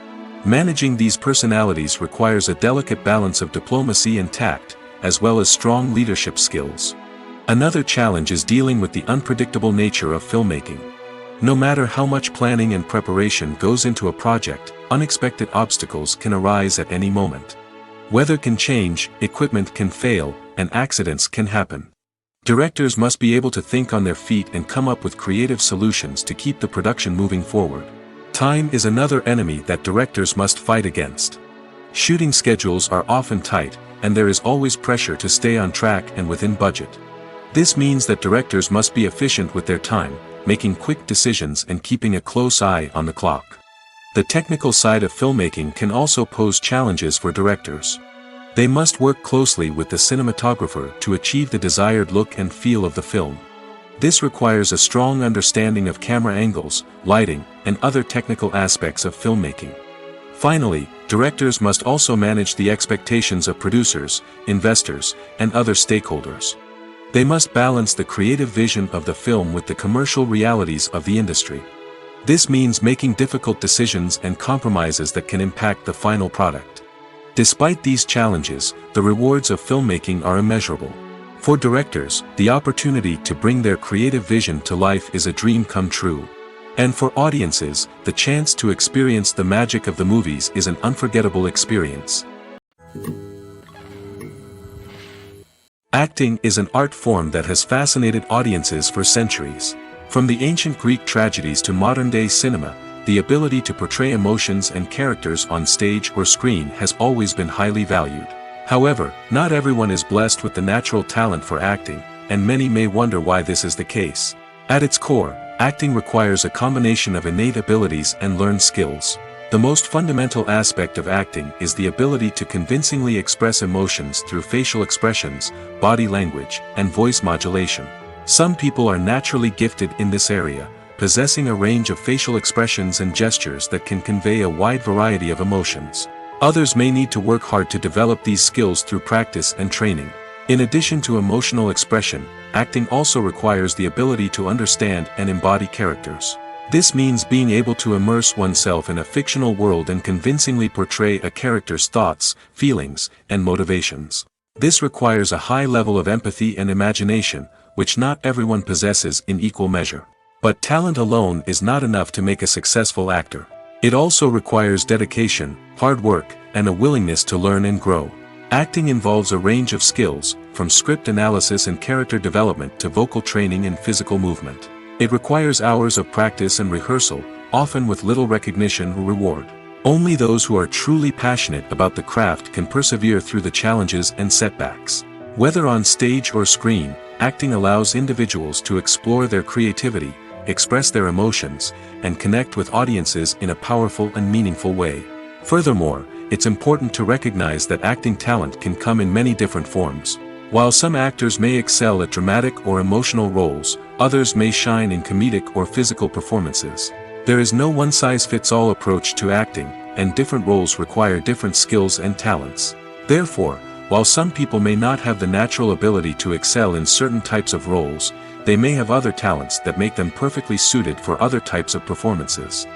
Managing these personalities requires a delicate balance of diplomacy and tact, as well as strong leadership skills. Another challenge is dealing with the unpredictable nature of filmmaking. No matter how much planning and preparation goes into a project, unexpected obstacles can arise at any moment. Weather can change, equipment can fail, and accidents can happen. Directors must be able to think on their feet and come up with creative solutions to keep the production moving forward. Time is another enemy that directors must fight against. Shooting schedules are often tight, and there is always pressure to stay on track and within budget. This means that directors must be efficient with their time, making quick decisions and keeping a close eye on the clock. The technical side of filmmaking can also pose challenges for directors. They must work closely with the cinematographer to achieve the desired look and feel of the film. This requires a strong understanding of camera angles, lighting, and other technical aspects of filmmaking. Finally, directors must also manage the expectations of producers, investors, and other stakeholders. They must balance the creative vision of the film with the commercial realities of the industry. This means making difficult decisions and compromises that can impact the final product. Despite these challenges, the rewards of filmmaking are immeasurable. For directors, the opportunity to bring their creative vision to life is a dream come true. And for audiences, the chance to experience the magic of the movies is an unforgettable experience. Acting is an art form that has fascinated audiences for centuries. From the ancient Greek tragedies to modern-day cinema, the ability to portray emotions and characters on stage or screen has always been highly valued. However, not everyone is blessed with the natural talent for acting, and many may wonder why this is the case. At its core, acting requires a combination of innate abilities and learned skills. The most fundamental aspect of acting is the ability to convincingly express emotions through facial expressions, body language, and voice modulation. Some people are naturally gifted in this area, possessing a range of facial expressions and gestures that can convey a wide variety of emotions. Others may need to work hard to develop these skills through practice and training. In addition to emotional expression, acting also requires the ability to understand and embody characters. This means being able to immerse oneself in a fictional world and convincingly portray a character's thoughts, feelings, and motivations. This requires a high level of empathy and imagination, which not everyone possesses in equal measure. But talent alone is not enough to make a successful actor. It also requires dedication, hard work, and a willingness to learn and grow. Acting involves a range of skills, from script analysis and character development to vocal training and physical movement. It requires hours of practice and rehearsal, often with little recognition or reward. Only those who are truly passionate about the craft can persevere through the challenges and setbacks. Whether on stage or screen, acting allows individuals to explore their creativity, express their emotions, and connect with audiences in a powerful and meaningful way. Furthermore, it's important to recognize that acting talent can come in many different forms. While some actors may excel at dramatic or emotional roles, others may shine in comedic or physical performances. There is no one-size-fits-all approach to acting, and different roles require different skills and talents. Therefore, while some people may not have the natural ability to excel in certain types of roles, they may have other talents that make them perfectly suited for other types of performances.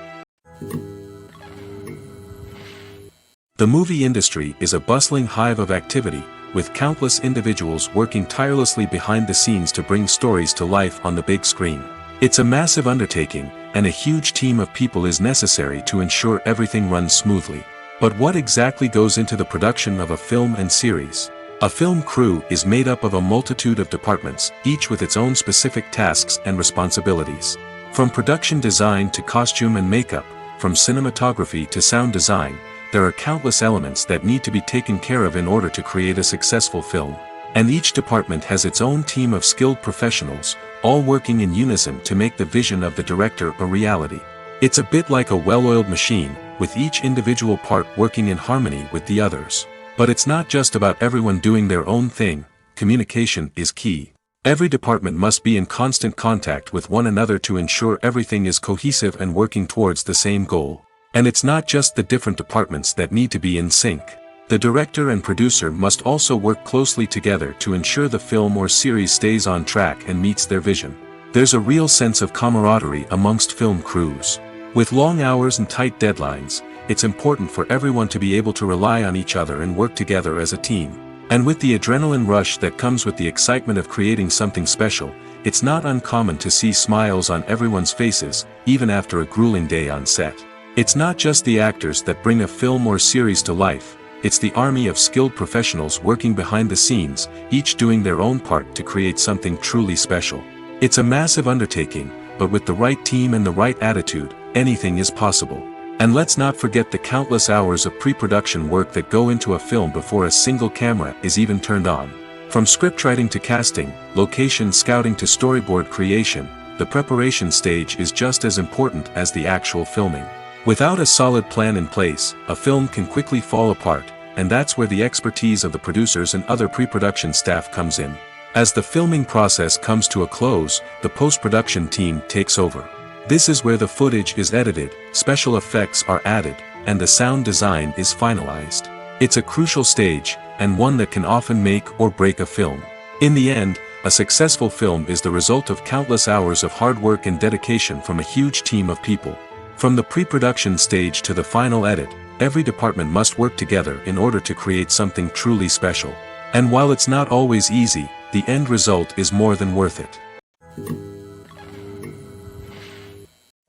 The movie industry is a bustling hive of activity, with countless individuals working tirelessly behind the scenes to bring stories to life on the big screen. It's a massive undertaking, and a huge team of people is necessary to ensure everything runs smoothly. But what exactly goes into the production of a film and series? A film crew is made up of a multitude of departments, each with its own specific tasks and responsibilities. From production design to costume and makeup, from cinematography to sound design, there are countless elements that need to be taken care of in order to create a successful film. And each department has its own team of skilled professionals, all working in unison to make the vision of the director a reality. It's a bit like a well-oiled machine, with each individual part working in harmony with the others. But it's not just about everyone doing their own thing. Communication is key. Every department must be in constant contact with one another to ensure everything is cohesive and working towards the same goal. And it's not just the different departments that need to be in sync. The director and producer must also work closely together to ensure the film or series stays on track and meets their vision. There's a real sense of camaraderie amongst film crews. With long hours and tight deadlines, it's important for everyone to be able to rely on each other and work together as a team. And with the adrenaline rush that comes with the excitement of creating something special, it's not uncommon to see smiles on everyone's faces, even after a grueling day on set. It's not just the actors that bring a film or series to life, it's the army of skilled professionals working behind the scenes, each doing their own part to create something truly special. It's a massive undertaking, but with the right team and the right attitude, anything is possible. And let's not forget the countless hours of pre-production work that go into a film before a single camera is even turned on. From scriptwriting to casting, location scouting to storyboard creation, the preparation stage is just as important as the actual filming. Without a solid plan in place, a film can quickly fall apart, and that's where the expertise of the producers and other pre-production staff comes in. As the filming process comes to a close, the post-production team takes over. This is where the footage is edited, special effects are added, and the sound design is finalized. It's a crucial stage, and one that can often make or break a film. In the end, a successful film is the result of countless hours of hard work and dedication from a huge team of people. From the pre-production stage to the final edit, every department must work together in order to create something truly special. And while it's not always easy, the end result is more than worth it.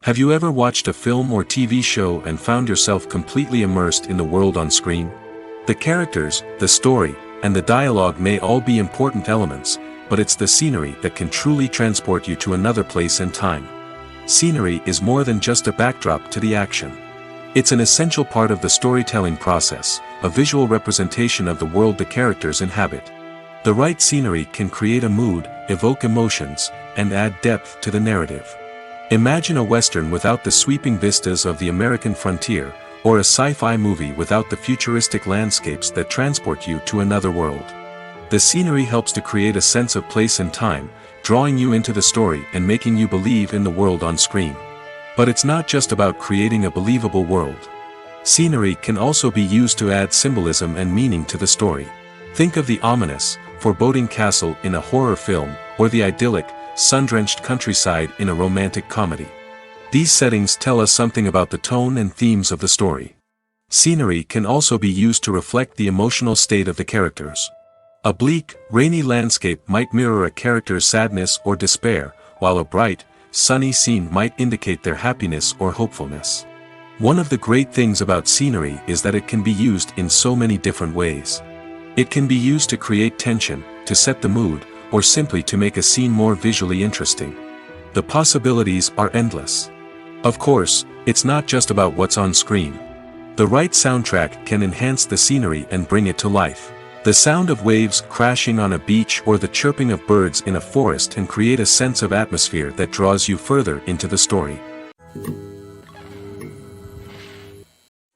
Have you ever watched a film or TV show and found yourself completely immersed in the world on screen? The characters, the story, and the dialogue may all be important elements, but it's the scenery that can truly transport you to another place and time. Scenery is more than just a backdrop to the action. It's an essential part of the storytelling process, a visual representation of the world the characters inhabit. The right scenery can create a mood, evoke emotions, and add depth to the narrative. Imagine a Western without the sweeping vistas of the American frontier, or a sci-fi movie without the futuristic landscapes that transport you to another world. The scenery helps to create a sense of place and time, drawing you into the story and making you believe in the world on screen. But it's not just about creating a believable world. Scenery can also be used to add symbolism and meaning to the story. Think of the ominous, foreboding castle in a horror film, or the idyllic, sun-drenched countryside in a romantic comedy. These settings tell us something about the tone and themes of the story. Scenery can also be used to reflect the emotional state of the characters. A bleak, rainy landscape might mirror a character's sadness or despair, while a bright, sunny scene might indicate their happiness or hopefulness. One of the great things about scenery is that it can be used in so many different ways. It can be used to create tension, to set the mood, or simply to make a scene more visually interesting. The possibilities are endless. Of course, it's not just about what's on screen. The right soundtrack can enhance the scenery and bring it to life. The sound of waves crashing on a beach or the chirping of birds in a forest can create a sense of atmosphere that draws you further into the story.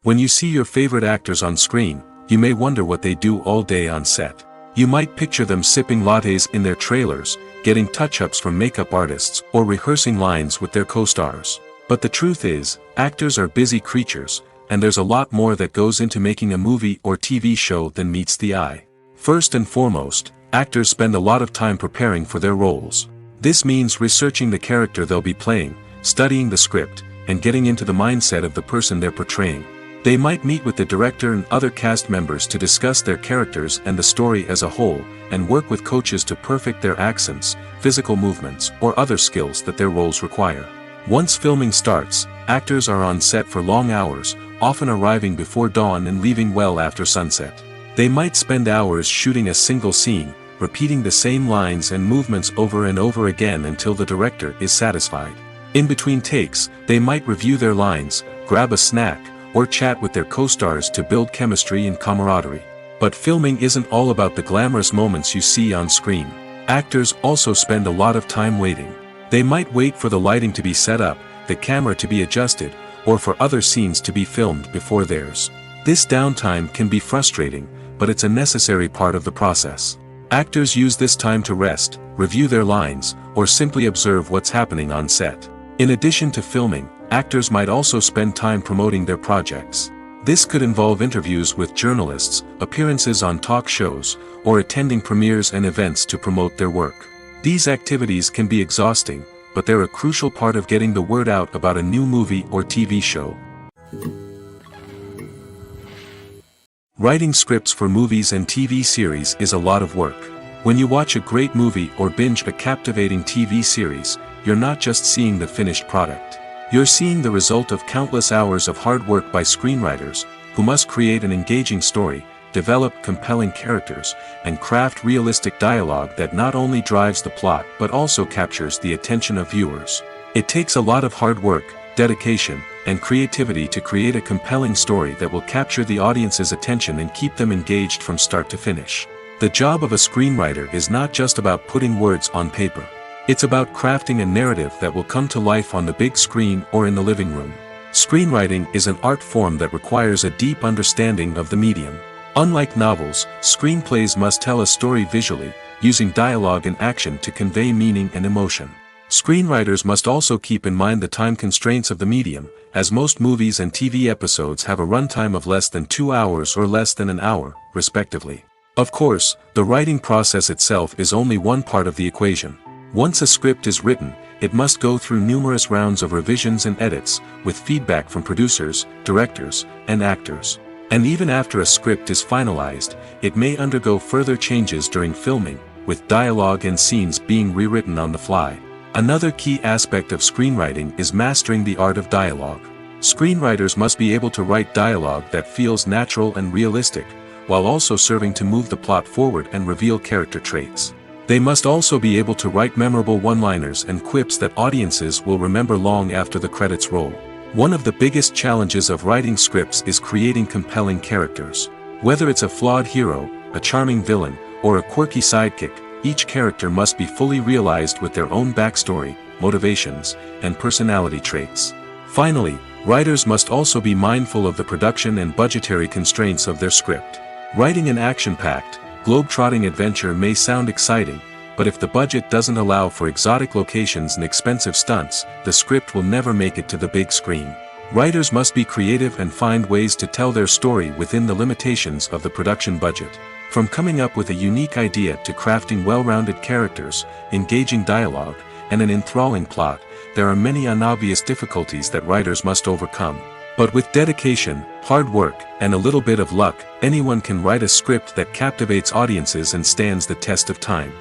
When you see your favorite actors on screen, you may wonder what they do all day on set. You might picture them sipping lattes in their trailers, getting touch-ups from makeup artists, or rehearsing lines with their co-stars. But the truth is, actors are busy creatures, and there's a lot more that goes into making a movie or TV show than meets the eye. First and foremost, actors spend a lot of time preparing for their roles. This means researching the character they'll be playing, studying the script, and getting into the mindset of the person they're portraying. They might meet with the director and other cast members to discuss their characters and the story as a whole, and work with coaches to perfect their accents, physical movements, or other skills that their roles require. Once filming starts, actors are on set for long hours, often arriving before dawn and leaving well after sunset. They might spend hours shooting a single scene, repeating the same lines and movements over and over again until the director is satisfied. In between takes, they might review their lines, grab a snack, or chat with their co-stars to build chemistry and camaraderie. But filming isn't all about the glamorous moments you see on screen. Actors also spend a lot of time waiting. They might wait for the lighting to be set up, the camera to be adjusted, or for other scenes to be filmed before theirs. This downtime can be frustrating, but it's a necessary part of the process. Actors use this time to rest, review their lines, or simply observe what's happening on set. In addition to filming, actors might also spend time promoting their projects. This could involve interviews with journalists, appearances on talk shows, or attending premieres and events to promote their work. These activities can be exhausting, but they're a crucial part of getting the word out about a new movie or TV show. Writing scripts for movies and TV series is a lot of work. When you watch a great movie or binge a captivating TV series, you're not just seeing the finished product. You're seeing the result of countless hours of hard work by screenwriters, who must create an engaging story, develop compelling characters, and craft realistic dialogue that not only drives the plot but also captures the attention of viewers. It takes a lot of hard work, dedication, and creativity to create a compelling story that will capture the audience's attention and keep them engaged from start to finish. The job of a screenwriter is not just about putting words on paper. It's about crafting a narrative that will come to life on the big screen or in the living room. Screenwriting is an art form that requires a deep understanding of the medium. Unlike novels, screenplays must tell a story visually, using dialogue and action to convey meaning and emotion. Screenwriters must also keep in mind the time constraints of the medium, as most movies and TV episodes have a runtime of less than 2 hours or less than an hour, respectively. Of course, the writing process itself is only one part of the equation. Once a script is written, it must go through numerous rounds of revisions and edits, with feedback from producers, directors, and actors. And even after a script is finalized, it may undergo further changes during filming, with dialogue and scenes being rewritten on the fly. Another key aspect of screenwriting is mastering the art of dialogue. Screenwriters must be able to write dialogue that feels natural and realistic, while also serving to move the plot forward and reveal character traits. They must also be able to write memorable one-liners and quips that audiences will remember long after the credits roll. One of the biggest challenges of writing scripts is creating compelling characters. Whether it's a flawed hero, a charming villain, or a quirky sidekick, each character must be fully realized with their own backstory, motivations, and personality traits. Finally, writers must also be mindful of the production and budgetary constraints of their script. Writing an action-packed, globe-trotting adventure may sound exciting, but if the budget doesn't allow for exotic locations and expensive stunts, the script will never make it to the big screen. Writers must be creative and find ways to tell their story within the limitations of the production budget. From coming up with a unique idea to crafting well-rounded characters, engaging dialogue, and an enthralling plot, there are many unobvious difficulties that writers must overcome. But with dedication, hard work, and a little bit of luck, anyone can write a script that captivates audiences and stands the test of time.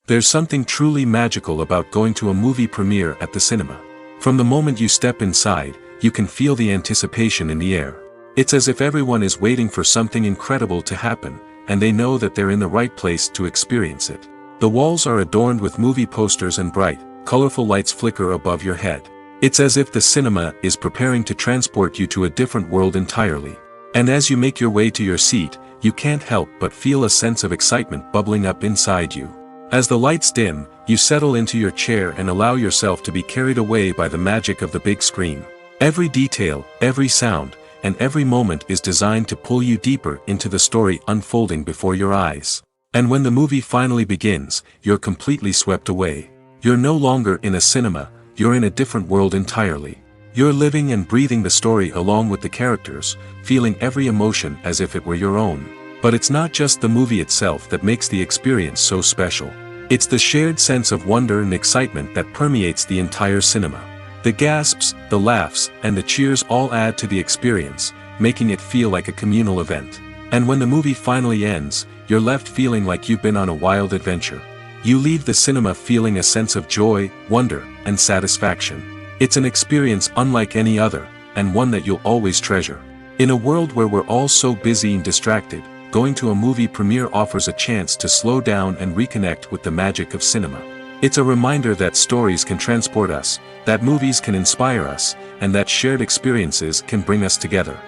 There's something truly magical about going to a movie premiere at the cinema. From the moment you step inside, you can feel the anticipation in the air. It's as if everyone is waiting for something incredible to happen, and they know that they're in the right place to experience it. The walls are adorned with movie posters and bright, colorful lights flicker above your head. It's as if the cinema is preparing to transport you to a different world entirely. And as you make your way to your seat, you can't help but feel a sense of excitement bubbling up inside you. As the lights dim, you settle into your chair and allow yourself to be carried away by the magic of the big screen. Every detail, every sound, and every moment is designed to pull you deeper into the story unfolding before your eyes. And when the movie finally begins, you're completely swept away. You're no longer in a cinema, you're in a different world entirely. You're living and breathing the story along with the characters, feeling every emotion as if it were your own. But it's not just the movie itself that makes the experience so special. It's the shared sense of wonder and excitement that permeates the entire cinema. The gasps, the laughs, and the cheers all add to the experience, making it feel like a communal event. And when the movie finally ends, you're left feeling like you've been on a wild adventure. You leave the cinema feeling a sense of joy, wonder, and satisfaction. It's an experience unlike any other, and one that you'll always treasure. In a world where we're all so busy and distracted, going to a movie premiere offers a chance to slow down and reconnect with the magic of cinema. It's a reminder that stories can transport us, that movies can inspire us, and that shared experiences can bring us together.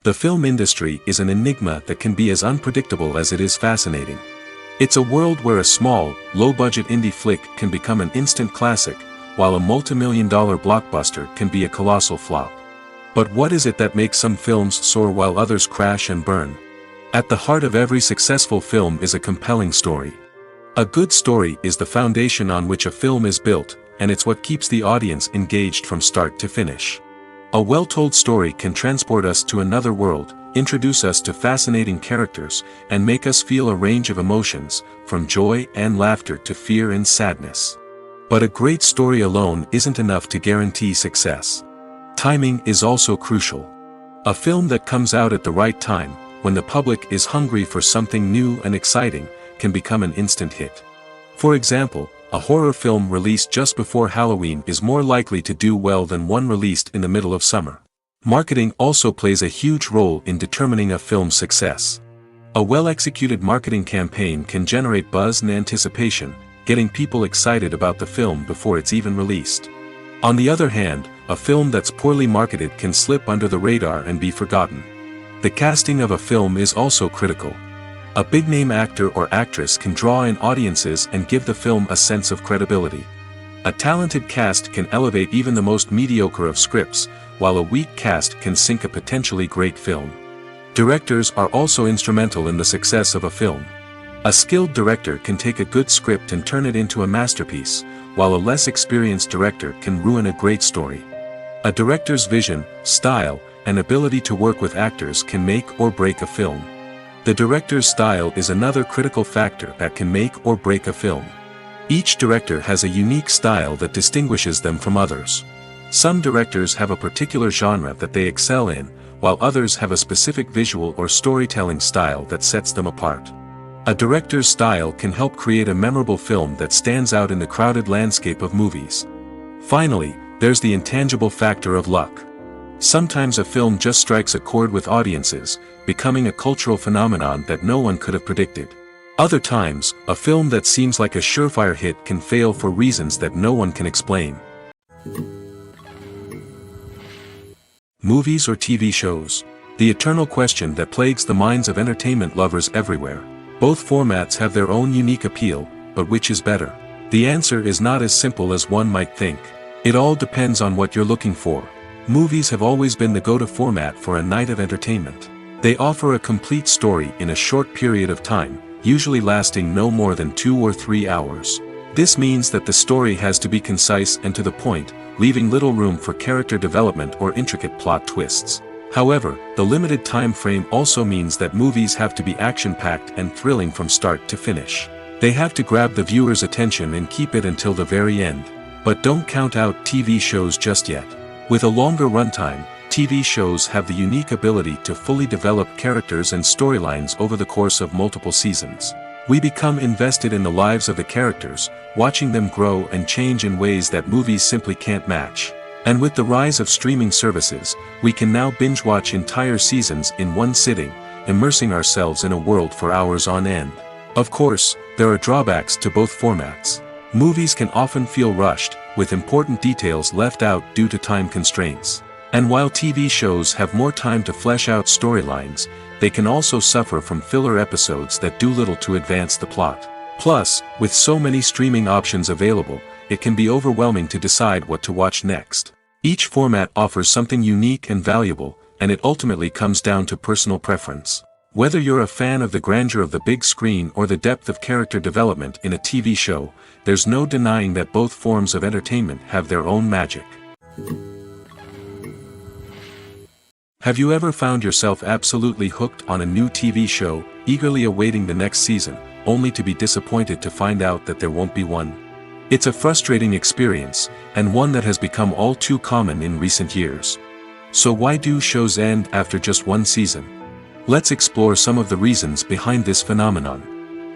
The film industry is an enigma that can be as unpredictable as it is fascinating. It's a world where a small, low-budget indie flick can become an instant classic, while a multi-million-dollar blockbuster can be a colossal flop. But what is it that makes some films soar while others crash and burn? At the heart of every successful film is a compelling story. A good story is the foundation on which a film is built, and it's what keeps the audience engaged from start to finish. A well-told story can transport us to another world, introduce us to fascinating characters, and make us feel a range of emotions, from joy and laughter to fear and sadness. But a great story alone isn't enough to guarantee success. Timing is also crucial. A film that comes out at the right time, when the public is hungry for something new and exciting, can become an instant hit. For example, a horror film released just before Halloween is more likely to do well than one released in the middle of summer. Marketing also plays a huge role in determining a film's success. A well-executed marketing campaign can generate buzz and anticipation, getting people excited about the film before it's even released. On the other hand, a film that's poorly marketed can slip under the radar and be forgotten. The casting of a film is also critical. A big-name actor or actress can draw in audiences and give the film a sense of credibility. A talented cast can elevate even the most mediocre of scripts, while a weak cast can sink a potentially great film. Directors are also instrumental in the success of a film. A skilled director can take a good script and turn it into a masterpiece, while a less experienced director can ruin a great story. A director's vision, style, and ability to work with actors can make or break a film. The director's style is another critical factor that can make or break a film. Each director has a unique style that distinguishes them from others. Some directors have a particular genre that they excel in, while others have a specific visual or storytelling style that sets them apart. A director's style can help create a memorable film that stands out in the crowded landscape of movies. Finally, there's the intangible factor of luck. Sometimes a film just strikes a chord with audiences, becoming a cultural phenomenon that no one could have predicted. Other times, a film that seems like a surefire hit can fail for reasons that no one can explain. Movies or TV shows? The eternal question that plagues the minds of entertainment lovers everywhere. Both formats have their own unique appeal, but which is better? The answer is not as simple as one might think. It all depends on what you're looking for. Movies have always been the go-to format for a night of entertainment. They offer a complete story in a short period of time, usually lasting no more than 2 or 3 hours. This means that the story has to be concise and to the point, leaving little room for character development or intricate plot twists. However, the limited time frame also means that movies have to be action-packed and thrilling from start to finish. They have to grab the viewer's attention and keep it until the very end. But don't count out TV shows just yet. With a longer runtime, TV shows have the unique ability to fully develop characters and storylines over the course of multiple seasons. We become invested in the lives of the characters, watching them grow and change in ways that movies simply can't match. And with the rise of streaming services, we can now binge-watch entire seasons in one sitting, immersing ourselves in a world for hours on end. Of course, there are drawbacks to both formats. Movies can often feel rushed, with important details left out due to time constraints. And while TV shows have more time to flesh out storylines, they can also suffer from filler episodes that do little to advance the plot. Plus, with so many streaming options available, it can be overwhelming to decide what to watch next. Each format offers something unique and valuable, and it ultimately comes down to personal preference. Whether you're a fan of the grandeur of the big screen or the depth of character development in a TV show, there's no denying that both forms of entertainment have their own magic. Have you ever found yourself absolutely hooked on a new TV show, eagerly awaiting the next season, only to be disappointed to find out that there won't be one? It's a frustrating experience, and one that has become all too common in recent years. So why do shows end after just one season? Let's explore some of the reasons behind this phenomenon.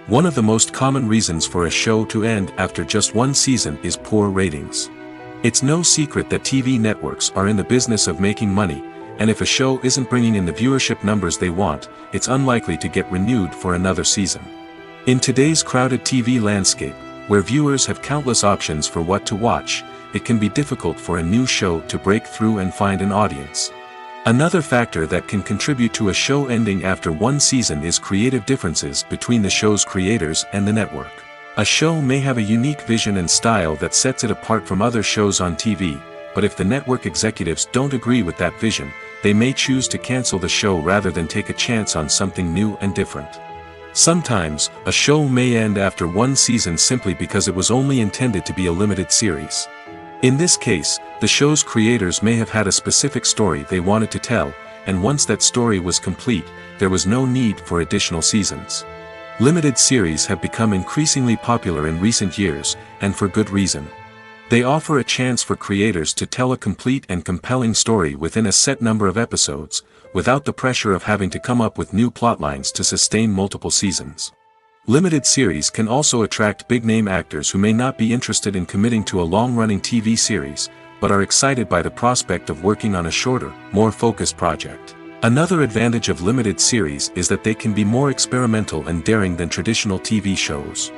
One of the most common reasons for a show to end after just one season is poor ratings. It's no secret that TV networks are in the business of making money, and if a show isn't bringing in the viewership numbers they want, it's unlikely to get renewed for another season. In today's crowded TV landscape, where viewers have countless options for what to watch, it can be difficult for a new show to break through and find an audience. Another factor that can contribute to a show ending after one season is creative differences between the show's creators and the network. A show may have a unique vision and style that sets it apart from other shows on TV, but if the network executives don't agree with that vision, they may choose to cancel the show rather than take a chance on something new and different. Sometimes, a show may end after one season simply because it was only intended to be a limited series. In this case, the show's creators may have had a specific story they wanted to tell, and once that story was complete, there was no need for additional seasons. Limited series have become increasingly popular in recent years, and for good reason. They offer a chance for creators to tell a complete and compelling story within a set number of episodes, without the pressure of having to come up with new plotlines to sustain multiple seasons. Limited series can also attract big-name actors who may not be interested in committing to a long-running TV series, but are excited by the prospect of working on a shorter, more focused project. Another advantage of limited series is that they can be more experimental and daring than traditional TV shows.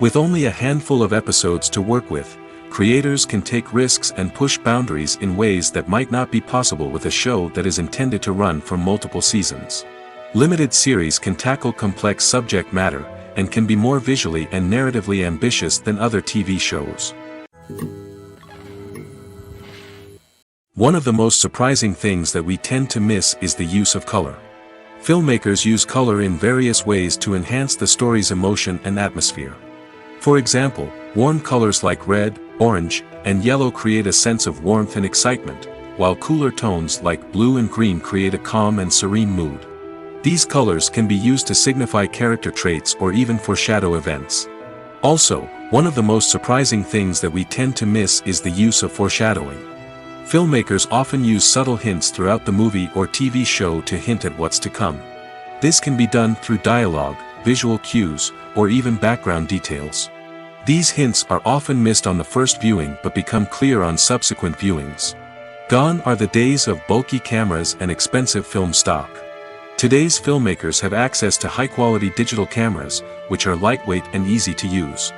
With only a handful of episodes to work with, creators can take risks and push boundaries in ways that might not be possible with a show that is intended to run for multiple seasons. Limited series can tackle complex subject matter, and can be more visually and narratively ambitious than other TV shows. One of the most surprising things that we tend to miss is the use of color. Filmmakers use color in various ways to enhance the story's emotion and atmosphere. For example, warm colors like red, orange, and yellow create a sense of warmth and excitement, while cooler tones like blue and green create a calm and serene mood. These colors can be used to signify character traits or even foreshadow events. Also, one of the most surprising things that we tend to miss is the use of foreshadowing. Filmmakers often use subtle hints throughout the movie or TV show to hint at what's to come. This can be done through dialogue, visual cues, or even background details. These hints are often missed on the first viewing but become clear on subsequent viewings. Gone are the days of bulky cameras and expensive film stock. Today's filmmakers have access to high-quality digital cameras, which are lightweight and easy to use.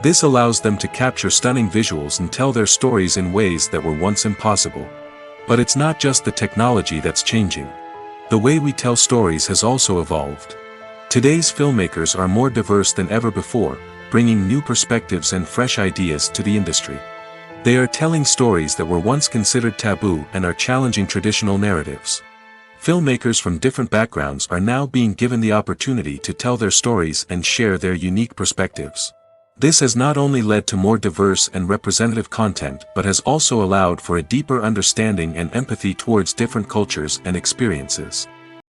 This allows them to capture stunning visuals and tell their stories in ways that were once impossible. But it's not just the technology that's changing. The way we tell stories has also evolved. Today's filmmakers are more diverse than ever before, bringing new perspectives and fresh ideas to the industry. They are telling stories that were once considered taboo and are challenging traditional narratives. Filmmakers from different backgrounds are now being given the opportunity to tell their stories and share their unique perspectives. This has not only led to more diverse and representative content but has also allowed for a deeper understanding and empathy towards different cultures and experiences.